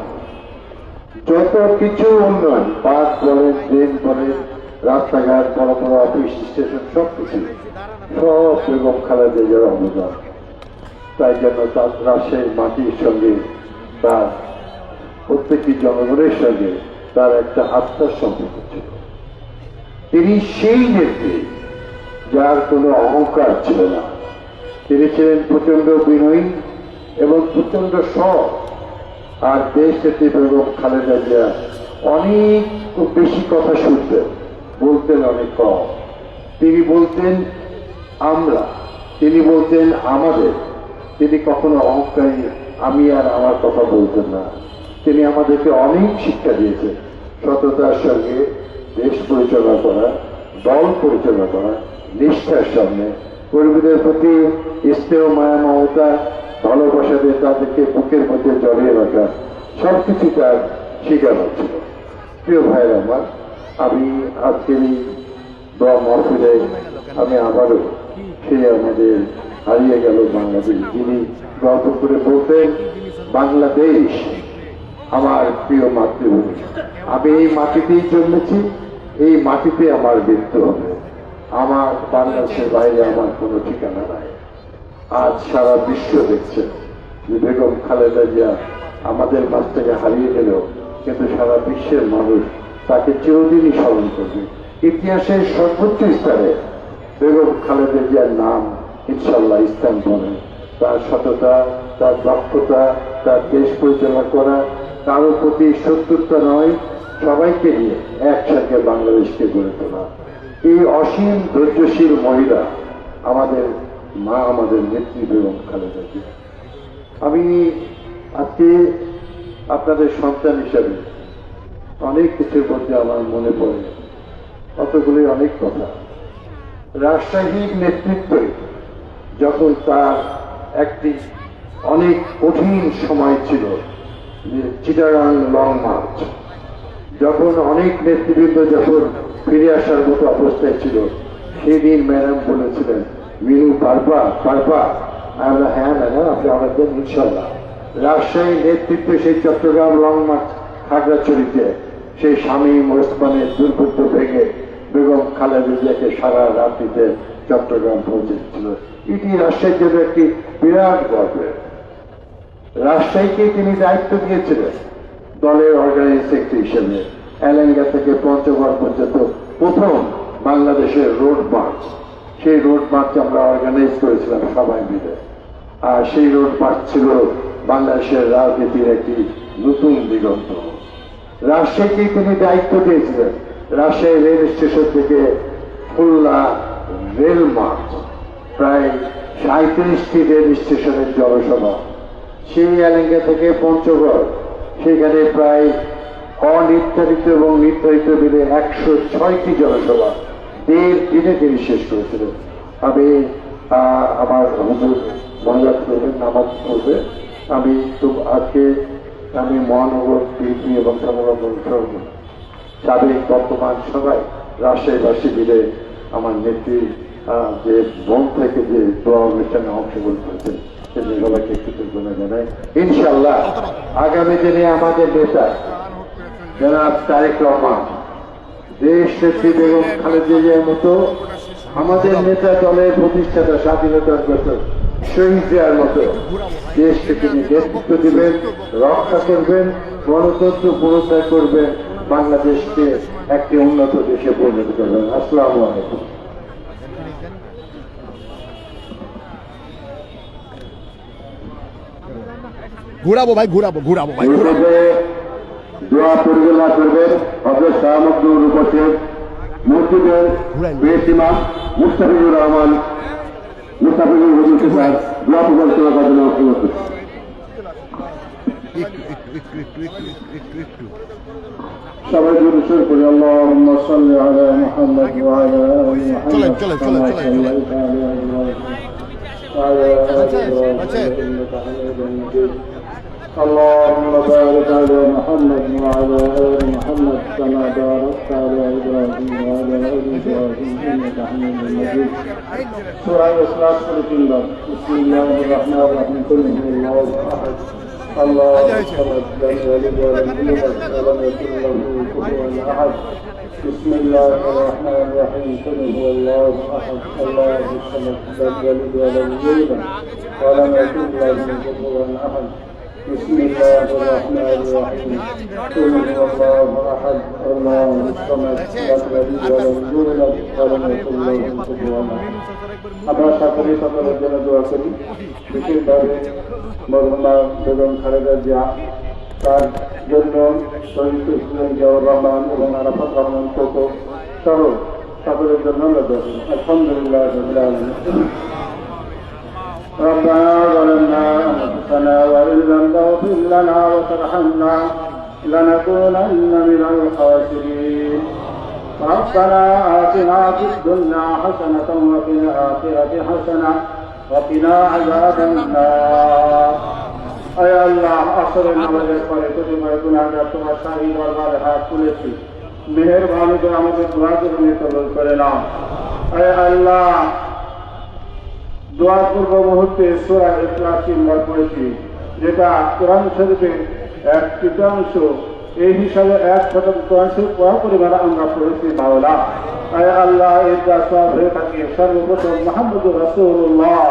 যত কিছু উন্নয়ন, পার্ক বলেন, ট্রেন বলেন, রাস্তাঘাট, বড় বড় অফিস, স্টেশন, সবকিছু সব বেগম খালেদা জিয়ার অবদান। তাই জন্য তার রাজশাহীর মাটির সঙ্গে, তার প্রত্যেকটি জনগণের সঙ্গে তার একটা আত্মার সম্পর্ক ছিল। তিনি সেই নেত্রী যার কোনো অহংকার ছিল না। তিনি ছিলেন প্রচন্ড বিনয়ী এবং প্রচন্ড সৎ। আর দেশ নেত্রী বেগম খালেদা জিয়া অনেক বেশি কথা শুনতেন, বলতেন অনেক কম। তিনি বলতেন আমরা, তিনি বলতেন আমাদের। তিনি কখনো অহংকারী আমি আর আমার কথা বলতেন না। তিনি আমাদেরকে অনেক শিক্ষা দিয়েছেন, সততার সঙ্গে দেশ পরিচালনা করা, দল পরিচালনা করা, নিষ্ঠার সামনে কর্মীদের প্রতি স্নেহ, মায়া, মমতা, ভালোবাসা দিয়ে তাদেরকে বুকের মধ্যে জড়িয়ে রাখা, সবকিছু তার শিখানো ছিল। প্রিয় ভাইয়ের আমার, আমি আজকের এই দোয়া মাহফিলে আমি আবারও সেই আমাদের হারিয়ে গেল বাংলাদেশ, যিনি গর্ব করে বলতেন বাংলাদেশ আমার প্রিয় মাতৃভূমি, আমি এই মাটিতেই জন্মেছি, এই মাটিতে আমার মৃত্যু হবে, আমার বাংলাদেশের বাইরে আমার কোনো ঠিকানা নাই। আজ সারা বিশ্ব দেখছে যে বেগম খালেদা জিয়া আমাদের মাঝ থেকে হারিয়ে গেলেও কিন্তু সারা বিশ্বের মানুষ তাকে চিরদিনই স্মরণ করবে। ইতিহাসের সর্বোচ্চ স্তরে বেগম খালেদা জিয়ার নাম ইনশাল্লাহ স্থান পাবে। তার সততা, তার দক্ষতা, তার দেশ পরিচালনা করা, কারোর প্রতি শত্রুতা নয়, সবাইকে নিয়ে একসাথে বাংলাদেশকে গড়ে তোলা। এই অসীম ধৈর্যশীল মহিলা আমাদের মা, আমাদের নেত্রী বেগম খালেদা জিয়া। আমি আজকে আপনাদের সন্তান হিসাবে অনেক কিছুর মধ্যে আমার মনে পড়ে কতগুলি অনেক কথা। রাজশাহীর নেতৃত্বে যখন তার একটি অনেক কঠিন সময় ছিল, যে চিটাগাং লং মার্চ, যখন অনেক নেতৃবৃন্দ যখন ফিরে আসার মতো অবস্থায় ছিল, সেদিন ম্যাডাম বলেছিলেন মিনু পারবা পারবা। আমরা হ্যাঁ ম্যাডাম, আপনি আমাদের ইনশাল্লাহ। রাজশাহীর নেতৃত্বে সেই চট্টগ্রাম লং মার্চ খাগড়াছড়িতে সেই শামীম ওসমানের দুর্ভোগ ভেঙে বেগম খালেদা জিয়াকে সারা রাত্রিতে চট্টগ্রাম পৌঁছেছিল। এটি রাজশাহীর জন্য একটি বিরাট গর্বের। রাজশাহীকে তিনি দায়িত্ব দিয়েছিলেন দলের অর্গানাইজ সেক্রেটারি হিসেবে। এলেঙ্গা থেকে পঞ্চগড় পর্যন্ত প্রথম বাংলাদেশের রোড মার্চ, সেই রোড মার্চ আমরা অর্গানাইজ করেছিলাম সবাই মিলে। আর সেই রোড মার্চ ছিল বাংলাদেশের রাজনীতির একটি নতুন দিগন্ত। রাজশাহীকে তিনি দায়িত্ব দিয়েছিলেন রাজশাহী রেল স্টেশন থেকে খুলনা রেল মার্চ, প্রায় 37টি রেল স্টেশনের জনসভা। সেই এলেঙ্গা থেকে পঞ্চগড়, সেখানে প্রায় অনির্ধারিত এবং নির্ধারিত মিলে 106টি জনসভা 1.5 দিনে তিনি শেষ করেছিলেন। আমি আমার মহিলা করবেন, নামাজ পড়বে। আমি তো আজকে আমি মহানগর বিএনপি এবং সাবেক বর্তমান সবাই রাজশাহীবাসী মিলে আমার নেত্রী যে মন থেকে যে দোয়া অনুষ্ঠানে অংশগ্রহণ করেছেন সেজন্য সবাইকে কৃতজ্ঞতা জানাই। ইনশাল্লাহ আগামী দিনে আমাদের নেতা জনাব তারেক রহমান, দেশ নেত্রী বেগম খালেদা জিয়ার মতো আমাদের নেতা দলের প্রতিষ্ঠাতা স্বাধীনতার বছর শহীদ জিয়ার মতো দেশকে তিনি নেতৃত্ব দিবেন, রক্ষা করবেন, গণতন্ত্র পুনরুদ্ধার করবেন, বাংলাদেশকে একটি উন্নত দেশে পরিণত করবেন। আসসালামু আলাইকুম। ঘুরাবো ভাই, ঘুরাবো ভাই, এই পর্যায়ে দোয়া পরিচালনা করবেন হযরত শাহ মখদুম উপস্থিত মসজিদের বেশিমা মুস্তাফিজুর রহমান মুস্তাফিজুর হুজুর স্যার দোয়া পরিচালনা করার জন্য অনুরোধ করছি। একটু সবাই জোরে শুরু করি আল্লাহুম্মা সাল্লি আলা মুহাম্মাদ ওয়া আলা আলি মুহাম্মাদ চলেন। কামা সাল্লাইতা আলা ইব্রাহিম ওয়া আলা আলি ইব্রাহিম ইন্নাকা হামিদুম মাজিদ اللهم بارك على محمد وعلى آل محمد كما باركت على إبراهيم وعلى آل إبراهيم إنك حميد مجيد سورة الإخلاص سورة الله بسم الله الرحمن الرحيم قل هو الله أحد الله الصمد لم يلد ولم يولد ولم يكن له كفوا أحد بسم الله الرحمن الرحيم قل هو الله أحد الله الصمد لم يلد ولم يولد ولم يكن له كفوا أحد بسم الله الرحمن الرحيم قل هو الله احد الله الصمد لم يلد ولم يولد ولم يكن له كفوا احد আমরা সকলেই সকলের জন্য দোয়া করি বিশেষভাবে মরহুমা বেগম খালেদা জিয়া তার জন্য শহীদ প্রেসিডেন্ট জিয়াউর রহমান এবং আরাফাত রহমান কোকো সহ সকলের জন্য আমরা দোয়া করি আলহামদুলিল্লাহ রাব্বিল আলামিন ربنا ظلمنا أنفسنا وإن لم تغفر لنا وترحمنا لنكونن من الخاسرين ربنا آتنا في الدنيا حسنة وفي الآخرة حسنة وقنا عذاب النار أي الله أصل আমাদের পরে প্রতিবার গুনাহগার তোমার শাহী দরবারে হাত তুলেছি মেহেরবানি করে আমাদের দোয়া কবুল করে নাও আয় আল্লাহ দোয়া পূর্ব মুহূর্তে সূরা ইখলাস তিনবার পড়েছি যেটা কোরআন শরীফের এক তৃতীয়াংশ এই হিসাবে 1% কোরআন পড়া পরিমাণ আমরা পড়েছি মাওলা আয় আল্লাহ এর সওয়াব হয়ে থাকে সর্বপ্রথম মুহাম্মদুর রাসূলুল্লাহ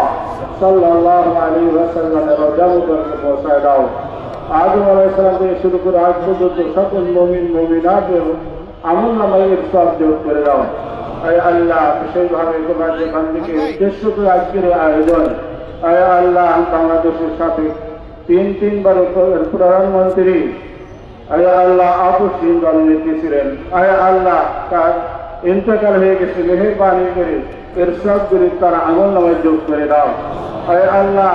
সাল্লাল্লাহু আলাইহি ওয়াসাল্লামের রওজা মুবারকে পৌঁছায় দাও আদম আলাইহিস সালাম থেকে শুরু করে আজ পর্যন্ত সকল মুমিন মুমিনাতের আমলনামায় এর সওয়াব যোগ করে দাও আয় আল্লাহ বিশেষভাবে তোমার যেখান থেকে উদ্দেশ্য করে আজকের আয়োজন আয় আল্লাহ বাংলাদেশের সাথে তিনবার প্রধানমন্ত্রী আয় আল্লাহ আপসহীন দল নেত্রী ছিলেন আয় আল্লাহ তার ইন্তেকাল হয়ে গেছে মেহেরবানি করে এর সবগুলি তারা আমল নামায় যোগ করে দাও আয় আল্লাহ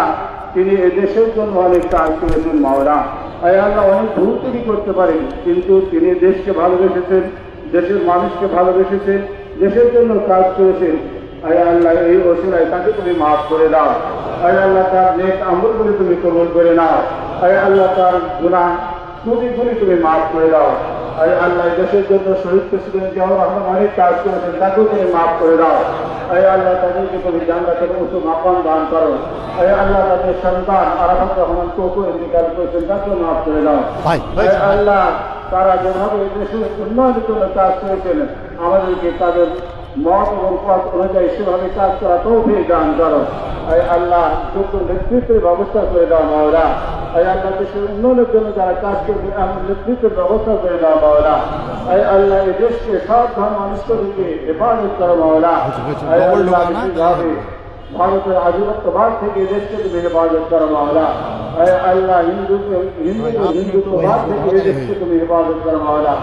তিনি এ দেশের জন্য অনেক কাজ করেছেন মাওলা আয় আল্লাহ অনেক ভুল তিনি করতে পারেন কিন্তু তিনি দেশকে ভালোবেসেছেন দেশের মানুষকে ভালোবেসেছেন দেশের জন্য কাজ করেছেন আয় আল্লাহ এই ওসিলায় তাকে তুমি মাফ করে দাও আয় আল্লাহ তার নেক আমল করে তুমি কবুল করে নাও আয় আল্লাহ তার গুনাহ ত্রুটি তুমি মাফ করে দাও আয় আল্লাহ দেশের জন্য শহীদ প্রেসিডেন্ট জিয়াউর রহমান অনেক কাজ করেছেন তাকেও তুমি মাফ করে দাও আয় আল্লাহ তাদেরকে তুমি জান্নাতের উঁচু মাকাম দান করো আয় আল্লাহ তাদের সন্তান আরাফাত রহমান কোকো ইন্তেকাল করেছেন তাকেও মাফ করে দাও আয় আল্লাহ তারা যেভাবে দেশের উন্নয়নের জন্য কাজ করেছেন আমাদেরকে তাদের মত এবং পথ অনুযায়ী সেভাবে কাজ করা তৌফিক দান করো আয় আল্লাহ যোগ্য নেতৃত্বের ব্যবস্থা করে দাও মাওলা আয় আল্লাহ দেশের উন্নয়নের জন্য যারা কাজ করবে এমন নেতৃত্বের ব্যবস্থা করে দাও মাওলা আয় আল্লাহ এই দেশকে সব ধর্ম মানুষকে হেফাজত করো মাওলা আয় আল্লাহ বিশেষভাবে ভারতের আধিপত্যবাদ থেকে দেশকে তুমি হেফাজত করো মাওলা আয় আল্লাহ হিন্দুত্ববাদ থেকে দেশকে তুমি হেফাজত করো মাওলা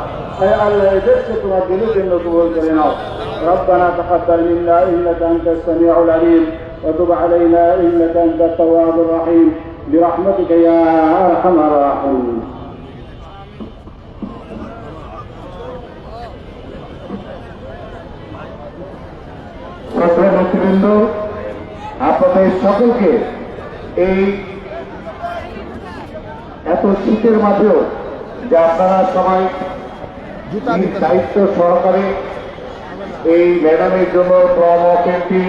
আয় আল্লাহ এই দেশকে তোমার দিনের জন্য কবুল করে নাও ربنا تقبل منا انك انت السميع العليم وتب علينا انك انت التواب الرحيم برحمتك يا ارحم الراحمين নেতৃবৃন্দ আপনাদের সকলকে এই এত শীতের মাঝেও যে আপনারা সবাই দায়িত্ব সহকারে এই ম্যাডামের জন্য ক্যাম্পটি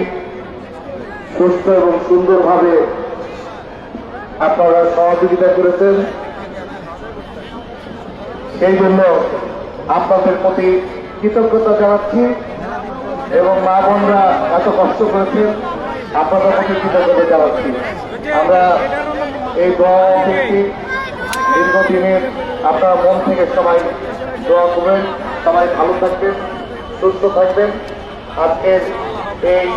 সুস্থ এবং সুন্দরভাবে আপনারা সহযোগিতা করেছেন সেই জন্য আপনাদের প্রতি কৃতজ্ঞতা জানাচ্ছি এবং মা বোনরা এত কষ্ট করেছেন আপনাদের প্রতি কৃতজ্ঞতা জানাচ্ছি আমরা এই দোয়া দীর্ঘদিনের আপনার মন থেকে সবাই দোয়া করবেন সবাই ভালো থাকবেন সুস্থ থাকবেন আজকের এই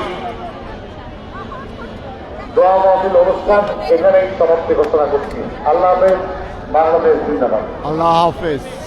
দোয়া মাহফিল অনুষ্ঠান এখানেই সমাপ্তি ঘোষণা করছি। আল্লাহ হাফেজ। বাংলাদেশ জিন্দাবাদ। আল্লাহ হাফেজ।